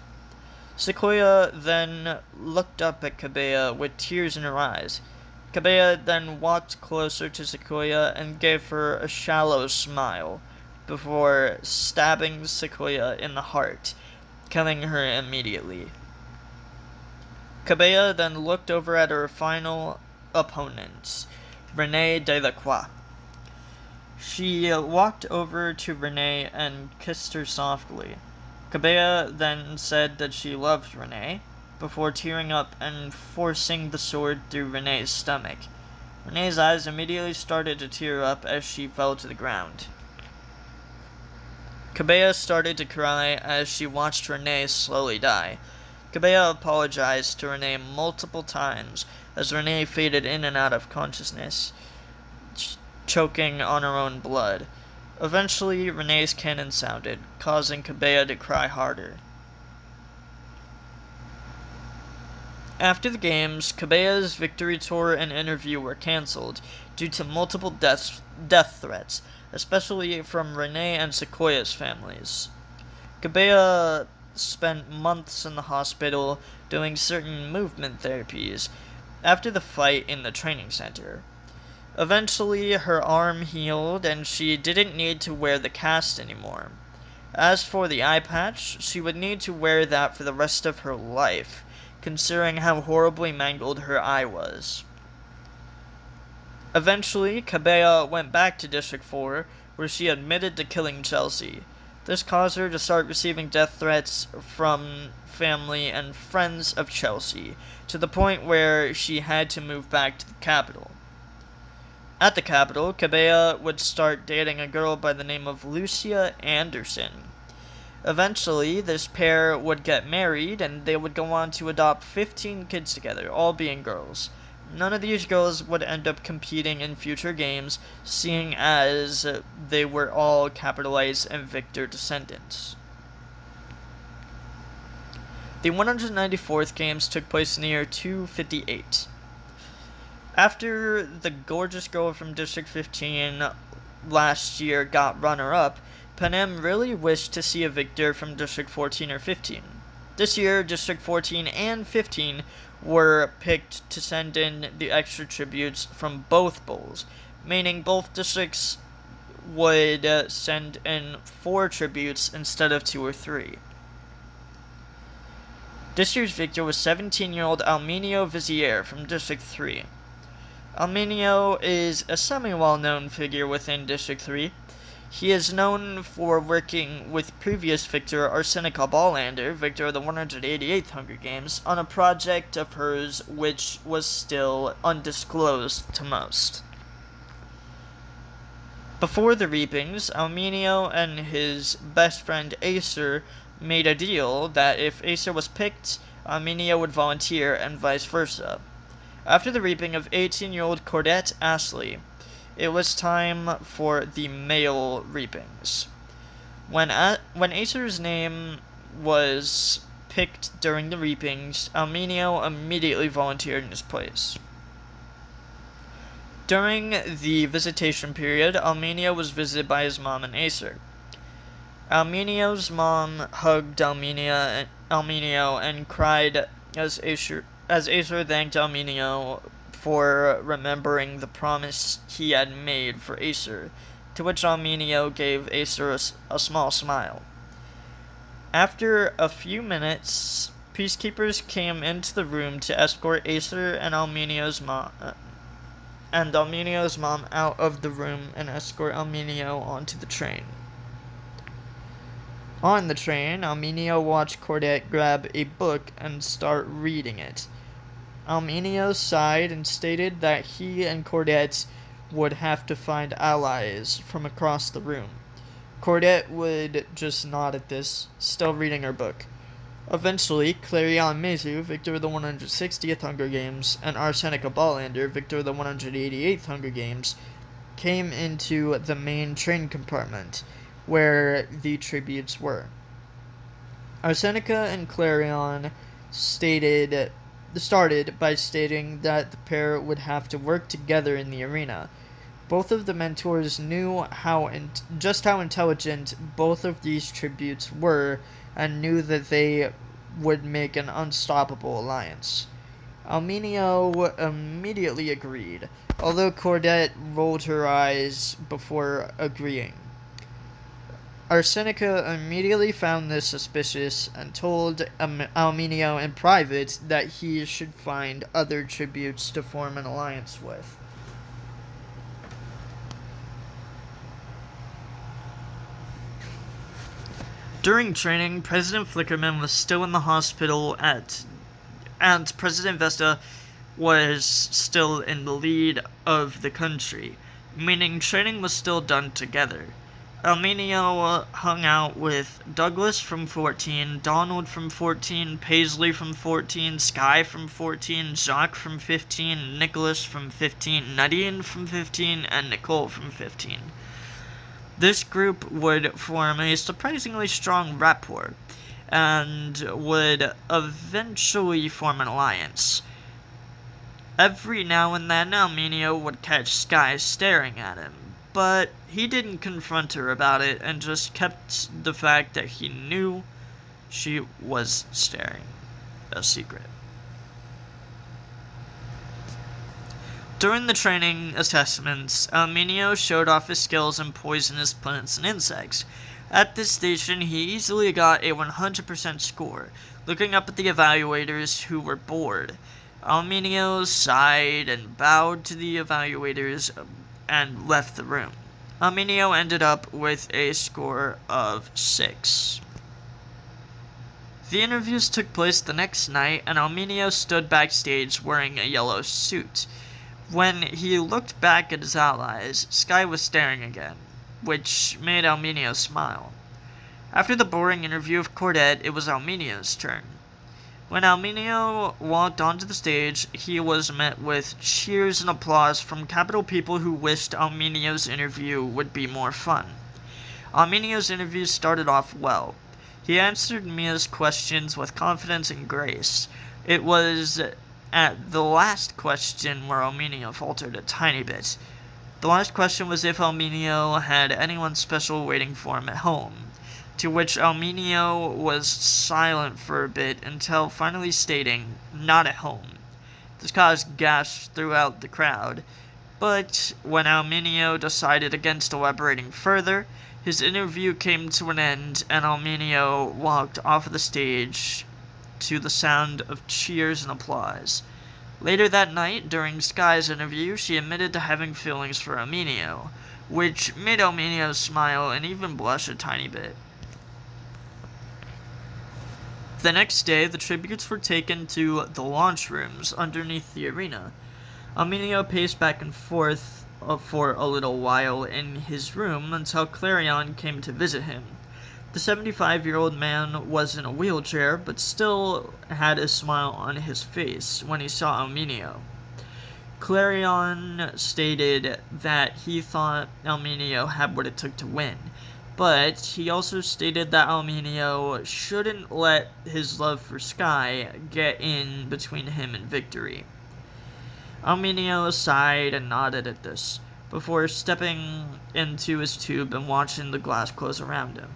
A: Sequoia then looked up at Kabea with tears in her eyes. Kabea then walked closer to Sequoia and gave her a shallow smile, before stabbing Sequoia in the heart, killing her immediately. Kabea then looked over at her final opponent, Renee Delacroix. She walked over to Renee and kissed her softly. Kabea then said that she loved Renee, before tearing up and forcing the sword through Renee's stomach. Renee's eyes immediately started to tear up as she fell to the ground. Kabea started to cry as she watched Renee slowly die. Kabea apologized to Renee multiple times as Renee faded in and out of consciousness, choking on her own blood. Eventually, Renee's cannon sounded, causing Kabea to cry harder. After the games, Kabea's victory tour and interview were cancelled due to multiple death threats, especially from Renee and Sequoia's families. Kabea spent months in the hospital doing certain movement therapies after the fight in the training center. Eventually, her arm healed and she didn't need to wear the cast anymore. As for the eye patch, she would need to wear that for the rest of her life, considering how horribly mangled her eye was. Eventually, Kabea went back to District 4, where she admitted to killing Chelsea. This caused her to start receiving death threats from family and friends of Chelsea, to the point where she had to move back to the capital. At the capital, Kabea would start dating a girl by the name of Lucia Anderson. Eventually, this pair would get married, and they would go on to adopt 15 kids together, all being girls. None of these girls would end up competing in future games, seeing as they were all capitalized and Victor descendants. The 194th games took place in the year 258. After the gorgeous girl from District 15 last year got runner-up, Panem really wished to see a victor from District 14 or 15. This year, District 14 and 15 were picked to send in the extra tributes from both bowls, meaning both districts would send in 4 tributes instead of 2 or 3. This year's victor was 17-year-old Almenio Vizier from District 3. Almenio is a semi-well-known figure within District 3. He is known for working with previous victor Arsenica Ballander, victor of the 188th Hunger Games, on a project of hers which was still undisclosed to most. Before the reapings, Almenio and his best friend Acer made a deal that if Acer was picked, Armenio would volunteer, and vice versa. After the reaping of 18-year-old Cordette Astley, it was time for the male reapings. When Acer's name was picked during the reapings, Armenio immediately volunteered in his place. During the visitation period, Armenio was visited by his mom and Acer. Armenio's mom hugged Armenio and cried as Acer thanked Armenio for remembering the promise he had made for Acer, to which Armenio gave Acer a small smile. After a few minutes, peacekeepers came into the room to escort Acer and Armenio's mom out of the room and escort Armenio onto the train. On the train, Armenio watched Cordette grab a book and start reading it. Armenio sighed and stated that he and Cordette would have to find allies from across the room. Cordette would just nod at this, still reading her book. Eventually, Clarion Mezu, victor of the 160th Hunger Games, and Arsenica Ballander, victor of the 188th Hunger Games, came into the main train compartment, where the tributes were. Arsenica and Clarion started by stating that the pair would have to work together in the arena. Both of the mentors knew just how intelligent both of these tributes were, and knew that they would make an unstoppable alliance. Armenio immediately agreed, although Cordette rolled her eyes before agreeing. Arsenica immediately found this suspicious and told Armenio in private that he should find other tributes to form an alliance with. During training, President Flickerman was still in the hospital and President Vesta was still in the lead of the country, meaning training was still done together. Armenio hung out with Douglas from 14, Donald from 14, Paisley from 14, Sky from 14, Jacques from 15, Nicholas from 15, Nadine from 15, and Nicole from 15. This group would form a surprisingly strong rapport, and would eventually form an alliance. Every now and then, Armenio would catch Sky staring at him, but he didn't confront her about it, and just kept the fact that he knew she was staring a secret. During the training assessments, Armenio showed off his skills in poisonous plants and insects. At this station, he easily got a 100% score, looking up at the evaluators who were bored. Armenio sighed and bowed to the evaluators and left the room. Armenio ended up with a score of 6. The interviews took place the next night, and Armenio stood backstage wearing a yellow suit. When he looked back at his allies, Sky was staring again, which made Armenio smile. After the boring interview of Cordette, it was Armenio's turn. When Armenio walked onto the stage, he was met with cheers and applause from Capitol people who wished Armenio's interview would be more fun. Armenio's interview started off well. He answered Mia's questions with confidence and grace. It was at the last question where Armenio faltered a tiny bit. The last question was if Armenio had anyone special waiting for him at home, to which Armenio was silent for a bit until finally stating, "Not at home." This caused gasps throughout the crowd, but when Armenio decided against elaborating further, his interview came to an end and Armenio walked off of the stage to the sound of cheers and applause. Later that night, during Sky's interview, she admitted to having feelings for Armenio, which made Armenio smile and even blush a tiny bit. The next day, the tributes were taken to the launch rooms underneath the arena. Armenio paced back and forth for a little while in his room until Clarion came to visit him. The 75-year-old man was in a wheelchair, but still had a smile on his face when he saw Elmenio. Clarion stated that he thought Elmenio had what it took to win, but he also stated that Elmenio shouldn't let his love for Sky get in between him and victory. Elmenio sighed and nodded at this, before stepping into his tube and watching the glass close around him.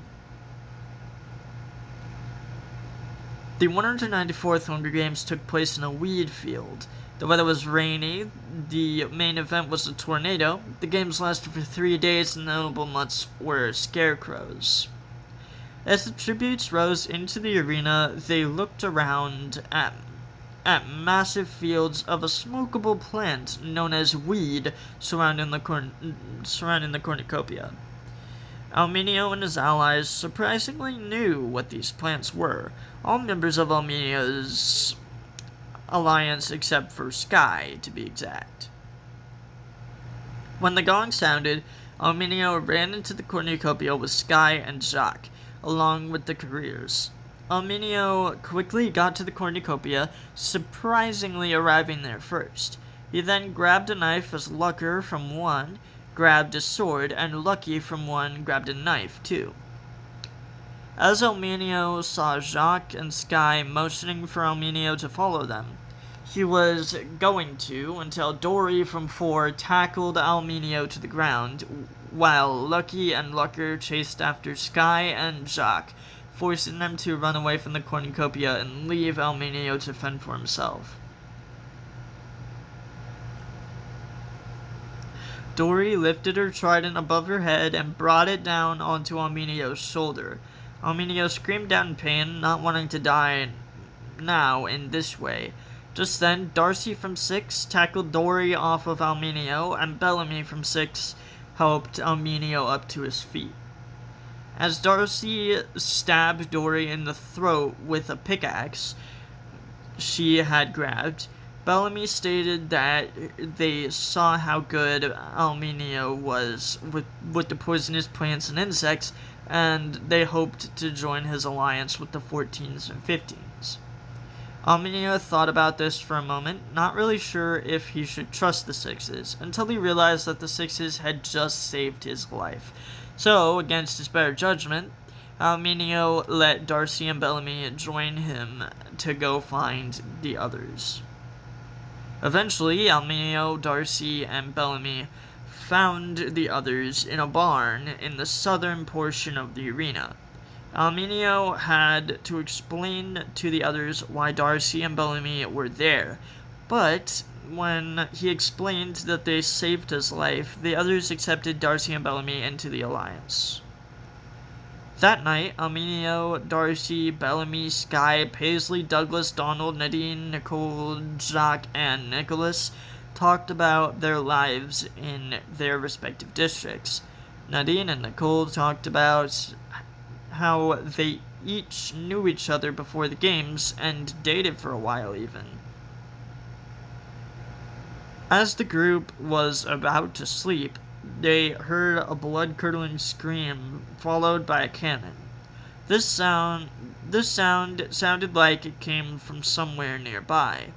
A: The 194th Hunger Games took place in a wheat field. The weather was rainy, the main event was a tornado, the games lasted for 3 days, and the notable months were scarecrows. As the tributes rose into the arena, they looked around at massive fields of a smokable plant known as weed surrounding the cornucopia. Elmenio and his allies surprisingly knew what these plants were, all members of Elmenio's alliance except for Sky, to be exact. When the gong sounded, Elmenio ran into the cornucopia with Sky and Jacques, along with the careers. Elmenio quickly got to the cornucopia, surprisingly arriving there first. He then grabbed a knife as Lucker from one grabbed a sword, and Lucky from one grabbed a knife, too. As Elmenio saw Jacques and Sky motioning for Elmenio to follow them, he was going to until Dory from 4 tackled Elmenio to the ground, while Lucky and Lucker chased after Sky and Jacques, forcing them to run away from the cornucopia and leave Elmenio to fend for himself. Dory lifted her trident above her head and brought it down onto Elmenio's shoulder. Elmenio screamed out in pain, not wanting to die now in this way. Just then, Darcy from 6 tackled Dory off of Elmenio, and Bellamy from 6 helped Elmenio up to his feet. As Darcy stabbed Dory in the throat with a pickaxe she had grabbed, Bellamy stated that they saw how good Elmenio was with the poisonous plants and insects, and they hoped to join his alliance with the 14s and 15s. Elmenio thought about this for a moment, not really sure if he should trust the 6s, until he realized that the 6s had just saved his life. So, against his better judgment, Elmenio let Darcy and Bellamy join him to go find the others. Eventually, Elmenio, Darcy, and Bellamy found the others in a barn in the southern portion of the arena. Elmenio had to explain to the others why Darcy and Bellamy were there, but when he explained that they saved his life, the others accepted Darcy and Bellamy into the alliance. That night, Elmenio, Darcy, Bellamy, Sky, Paisley, Douglas, Donald, Nadine, Nicole, Jacques, and Nicholas talked about their lives in their respective districts. Nadine and Nicole talked about how they each knew each other before the games and dated for a while even. As the group was about to sleep, they heard a blood-curdling scream followed by a cannon. This sound sounded like it came from somewhere nearby.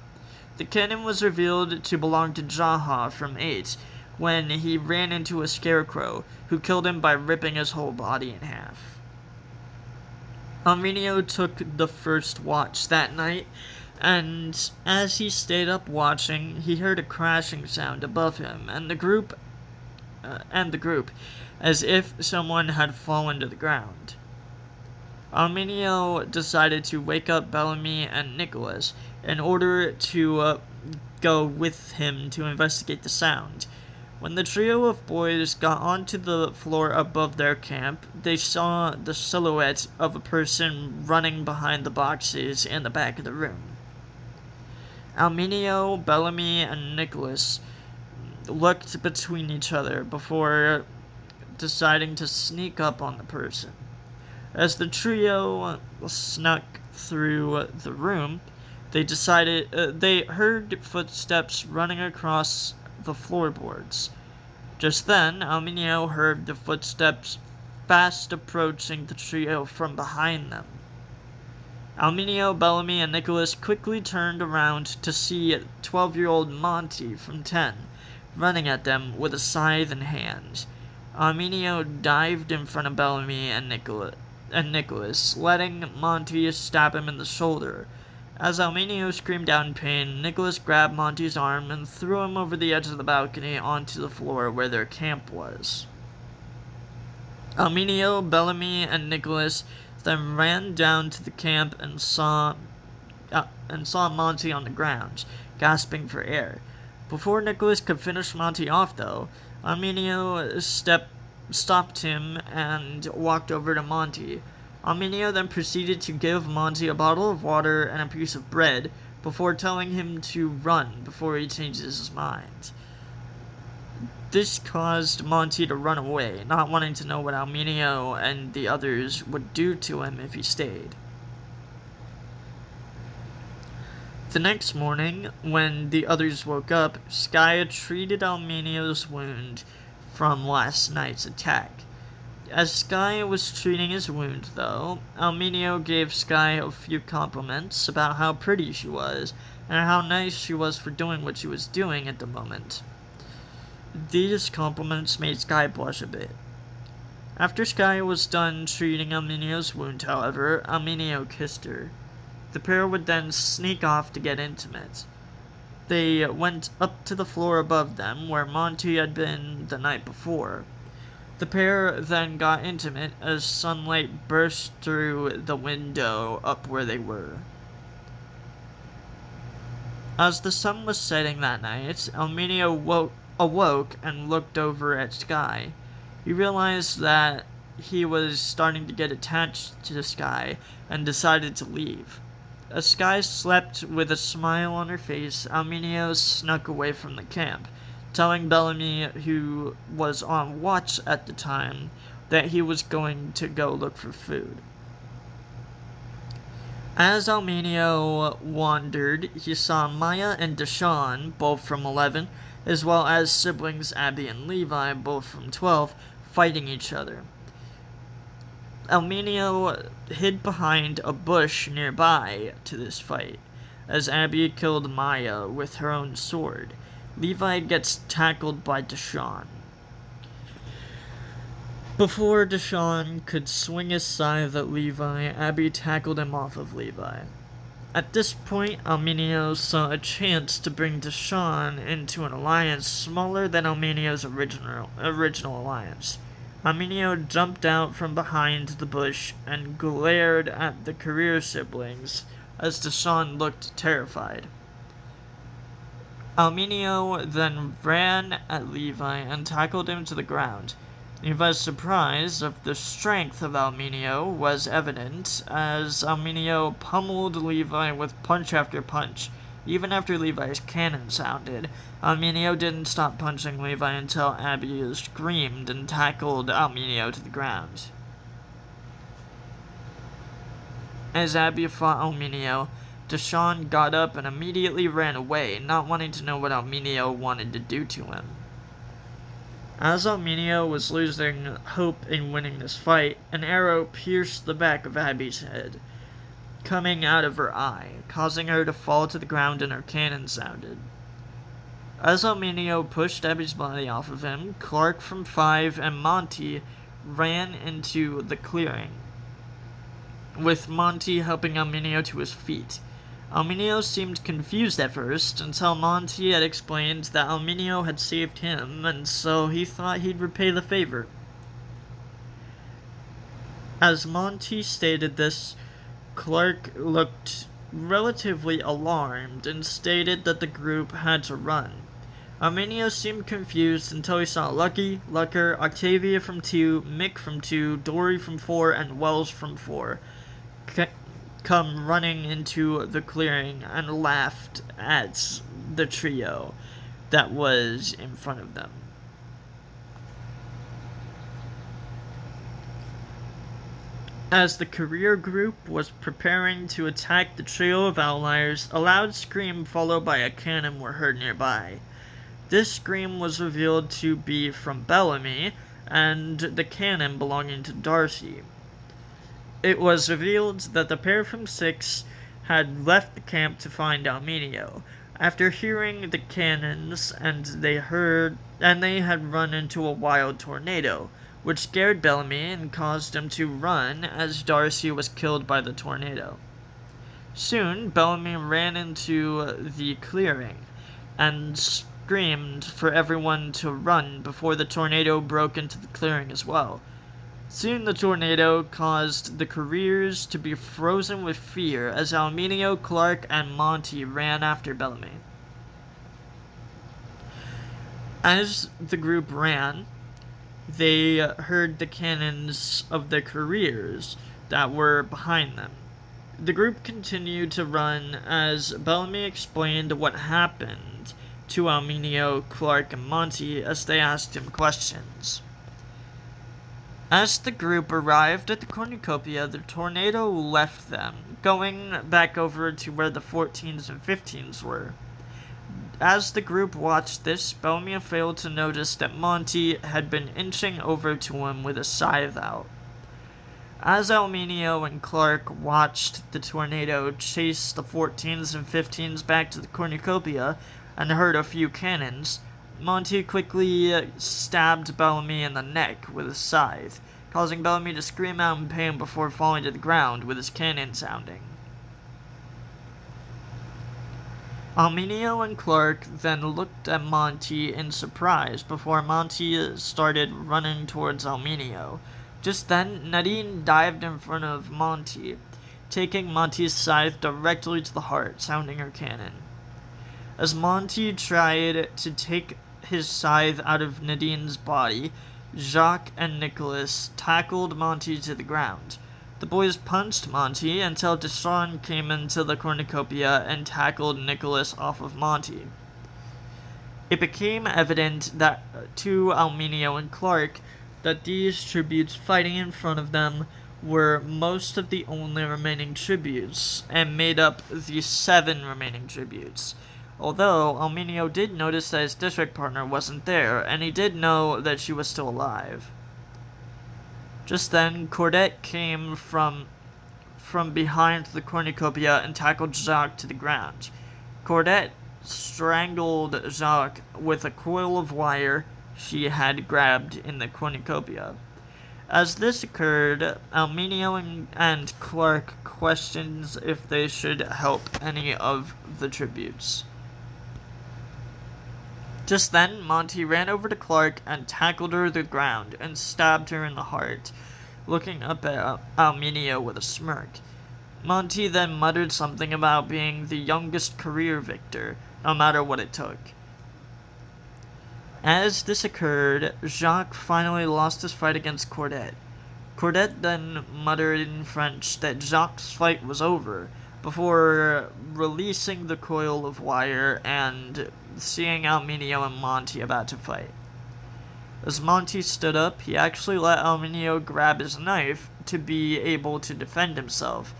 A: The cannon was revealed to belong to Jaha from 8 when he ran into a scarecrow, who killed him by ripping his whole body in half. Elmenio took the first watch that night, and as he stayed up watching, he heard a crashing sound above him, and the group, as if someone had fallen to the ground. Elmenio decided to wake up Bellamy and Nicholas in order to go with him to investigate the sound. When the trio of boys got onto the floor above their camp, they saw the silhouette of a person running behind the boxes in the back of the room. Elmenio, Bellamy, and Nicholas looked between each other before deciding to sneak up on the person. As the trio snuck through the room, they heard footsteps running across the floorboards. Just then, Alminio heard the footsteps fast approaching the trio from behind them. Alminio, Bellamy, and Nicholas quickly turned around to see 12-year-old Monty from 10 running at them with a scythe in hand. Alminio dived in front of Bellamy and Nicholas, letting Monty stab him in the shoulder. As Alminio screamed out in pain, Nicholas grabbed Monty's arm and threw him over the edge of the balcony onto the floor where their camp was. Alminio, Bellamy, and Nicholas then ran down to the camp and saw Monty on the ground, gasping for air. Before Nicholas could finish Monty off, though, Alminio stopped him and walked over to Monty. Alminio then proceeded to give Monty a bottle of water and a piece of bread before telling him to run before he changes his mind. This caused Monty to run away, not wanting to know what Alminio and the others would do to him if he stayed. The next morning, when the others woke up, Skye treated Alminio's wound from last night's attack. As Skye was treating his wound, though, Alminio gave Skye a few compliments about how pretty she was, and how nice she was for doing what she was doing at the moment. These compliments made Skye blush a bit. After Skye was done treating Alminio's wound, however, Alminio kissed her. The pair would then sneak off to get intimate. They went up to the floor above them, where Monty had been the night before. The pair then got intimate as sunlight burst through the window up where they were. As the sun was setting that night, Alminio awoke and looked over at Skye. He realized that he was starting to get attached to Skye and decided to leave. As Skye slept with a smile on her face, Alminio snuck away from the camp, telling Bellamy, who was on watch at the time, that he was going to go look for food. As Alminio wandered, he saw Maya and Deshawn, both from 11, as well as siblings Abby and Levi, both from 12, fighting each other. Alminio hid behind a bush nearby to this fight, as Abby killed Maya with her own sword. Levi gets tackled by Deshawn. Before Deshawn could swing his scythe at Levi, Abby tackled him off of Levi. At this point, Alminio saw a chance to bring Deshawn into an alliance smaller than Alminio's original alliance. Alminio jumped out from behind the bush and glared at the career siblings as Deshawn looked terrified. Alminio then ran at Levi and tackled him to the ground. Levi's surprise of the strength of Alminio was evident, as Alminio pummeled Levi with punch after punch. Even after Levi's cannon sounded, Alminio didn't stop punching Levi until Abby screamed and tackled Alminio to the ground. As Abby fought Alminio, Deshawn got up and immediately ran away, not wanting to know what Alminio wanted to do to him. As Alminio was losing hope in winning this fight, an arrow pierced the back of Abby's head, coming out of her eye, causing her to fall to the ground and her cannon sounded. As Alminio pushed Abby's body off of him, Clark from 5 and Monty ran into the clearing, with Monty helping Alminio to his feet. Alminio seemed confused at first, until Monty had explained that Alminio had saved him, and so he thought he'd repay the favor. As Monty stated this, Clark looked relatively alarmed and stated that the group had to run. Alminio seemed confused until he saw Lucky, Lucker, Octavia from 2, Mick from 2, Dory from 4, and Wells from 4 come running into the clearing and laughed at the trio that was in front of them. As the career group was preparing to attack the trio of outliers, a loud scream followed by a cannon were heard nearby. This scream was revealed to be from Bellamy and the cannon belonging to Darcy. It was revealed that the pair from 6 had left the camp to find Almenio. After hearing the cannons, they had run into a wild tornado, which scared Bellamy and caused him to run as Darcy was killed by the tornado. Soon, Bellamy ran into the clearing and screamed for everyone to run before the tornado broke into the clearing as well. Soon the tornado caused the careers to be frozen with fear as Almenio, Clark, and Monty ran after Bellamy. As the group ran, they heard the cannons of the careers that were behind them. The group continued to run as Bellamy explained what happened to Almenio, Clark, and Monty as they asked him questions. As the group arrived at the cornucopia, the tornado left them, going back over to where the 14s and 15s were. As the group watched this, Bellamy failed to notice that Monty had been inching over to him with a scythe out. As Almenio and Clark watched the tornado chase the 14s and 15s back to the cornucopia and heard a few cannons, Monty quickly stabbed Bellamy in the neck with a scythe, causing Bellamy to scream out in pain before falling to the ground with his cannon sounding. Almenio and Clark then looked at Monty in surprise before Monty started running towards Almenio. Just then, Nadine dived in front of Monty, taking Monty's scythe directly to the heart, sounding her cannon. As Monty tried to take his scythe out of Nadine's body, Jacques and Nicholas tackled Monty to the ground. The boys punched Monty until Deshawn came into the cornucopia and tackled Nicholas off of Monty. It became evident that to Almenio and Clark that these tributes fighting in front of them were most of the only remaining tributes, and made up the 7 remaining tributes. Although Almenio did notice that his district partner wasn't there, and he did know that she was still alive. Just then, Cordette came from behind the cornucopia and tackled Jacques to the ground. Cordette strangled Jacques with a coil of wire she had grabbed in the cornucopia. As this occurred, Almenio and Clark questioned if they should help any of the tributes. Just then, Monty ran over to Clark and tackled her to the ground and stabbed her in the heart, looking up at Almenio with a smirk. Monty then muttered something about being the youngest career victor, no matter what it took. As this occurred, Jacques finally lost his fight against Cordette. Cordette then muttered in French that Jacques' fight was over, before releasing the coil of wire and seeing Almenio and Monty about to fight. As Monty stood up, he actually let Almenio grab his knife to be able to defend himself.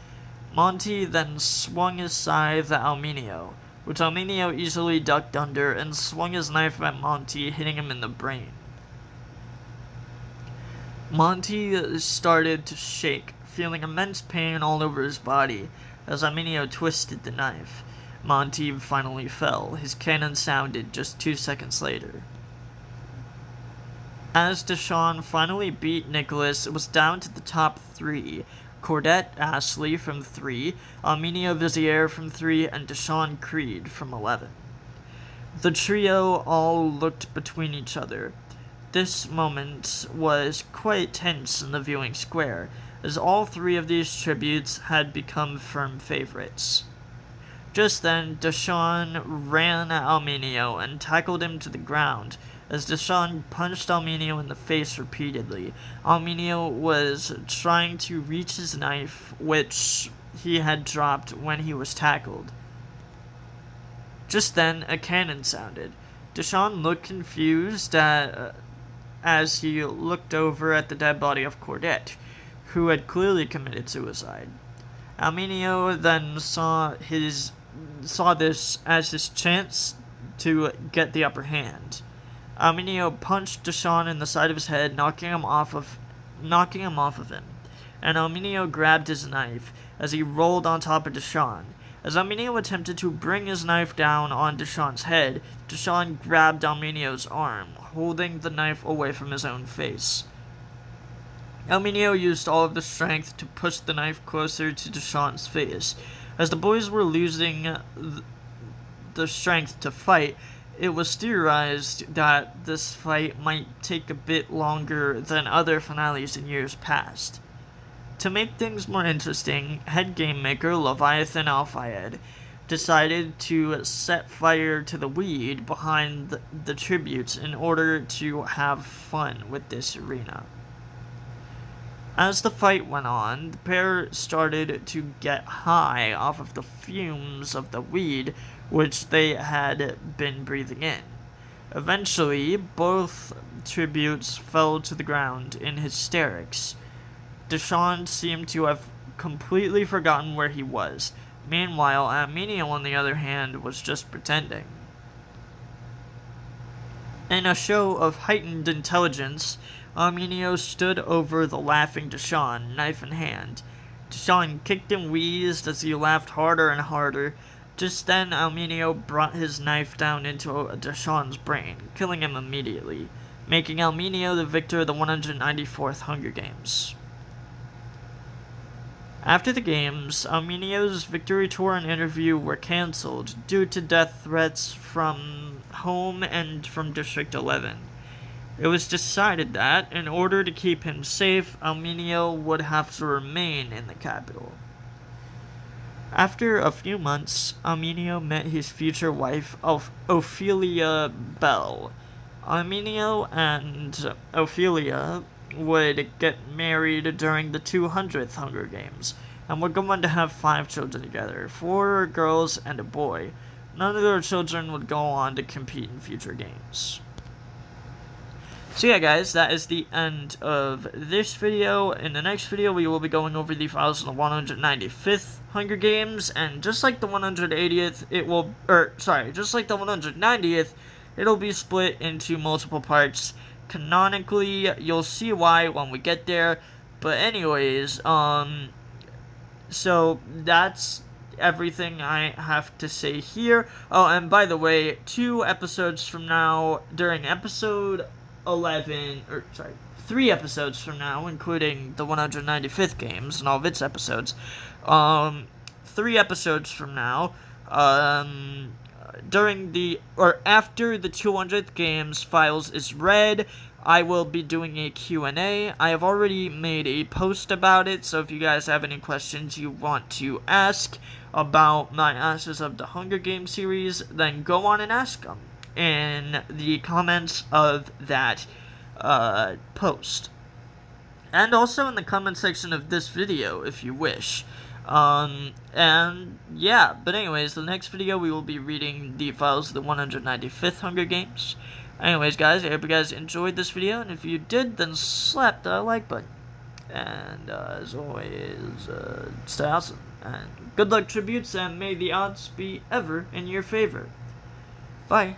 A: Monty then swung his scythe at Almenio, which Almenio easily ducked under and swung his knife at Monty, hitting him in the brain. Monty started to shake, feeling immense pain all over his body as Almenio twisted the knife. Monty finally fell. His cannon sounded just 2 seconds later. As Deshawn finally beat Nicholas, it was down to the top 3. Cordette Ashley from 3, Almenio Vizier from 3, and Deshawn Creed from 11. The trio all looked between each other. This moment was quite tense in the viewing square, as all 3 of these tributes had become firm favorites. Just then, Deshawn ran at Almenio and tackled him to the ground, as Deshawn punched Almenio in the face repeatedly. Almenio was trying to reach his knife, which he had dropped when he was tackled. Just then, a cannon sounded. Deshawn looked confused as he looked over at the dead body of Cordette, who had clearly committed suicide. Almenio then saw this as his chance to get the upper hand. Alminio punched Deshawn in the side of his head, knocking him off of him. And Alminio grabbed his knife as he rolled on top of Deshawn. As Alminio attempted to bring his knife down on Deshawn's head, Deshawn grabbed Alminio's arm, holding the knife away from his own face. Alminio used all of the strength to push the knife closer to Deshawn's face. As the boys were losing the strength to fight, it was theorized that this fight might take a bit longer than other finales in years past. To make things more interesting, head game maker Leviathan Alfayed decided to set fire to the weed behind the tributes in order to have fun with this arena. As the fight went on, the pair started to get high off of the fumes of the weed which they had been breathing in. Eventually, both tributes fell to the ground in hysterics. Deshawn seemed to have completely forgotten where he was. Meanwhile, Alminio, on the other hand, was just pretending. In a show of heightened intelligence, Alminio stood over the laughing Deshawn, knife in hand. Deshawn kicked and wheezed as he laughed harder and harder. Just then, Alminio brought his knife down into Deshawn's brain, killing him immediately, making Alminio the victor of the 194th Hunger Games. After the games, Alminio's victory tour and interview were cancelled due to death threats from home and from District 11. It was decided that, in order to keep him safe, Alminio would have to remain in the capital. After a few months, Alminio met his future wife, Ophelia Bell. Alminio and Ophelia would get married during the 200th Hunger Games, and were going to have 5 children together, 4 girls and a boy. None of their children would go on to compete in future games. So yeah guys, that is the end of this video. In the next video, we will be going over the files of the 195th Hunger Games, and just like the 180th, just like the 190th, it'll be split into multiple parts. Canonically, you'll see why when we get there, but anyways, so that's everything I have to say here. Oh, and by the way, 2 episodes from now, during episode 3 episodes from now, including the 195th games and all of its episodes, 3 episodes from now, after the 200th games files is read, I will be doing a Q&A. I have already made a post about it, so if you guys have any questions you want to ask about my Ashes of the Hunger Games series, then go on and ask them in the comments of that post. And also in the comment section of this video, if you wish. And yeah, but anyways, the next video we will be reading the files of the 195th Hunger Games. Anyways guys, I hope you guys enjoyed this video, and if you did, then slap that like button. And as always, stay awesome, and good luck tributes, and may the odds be ever in your favor. Bye.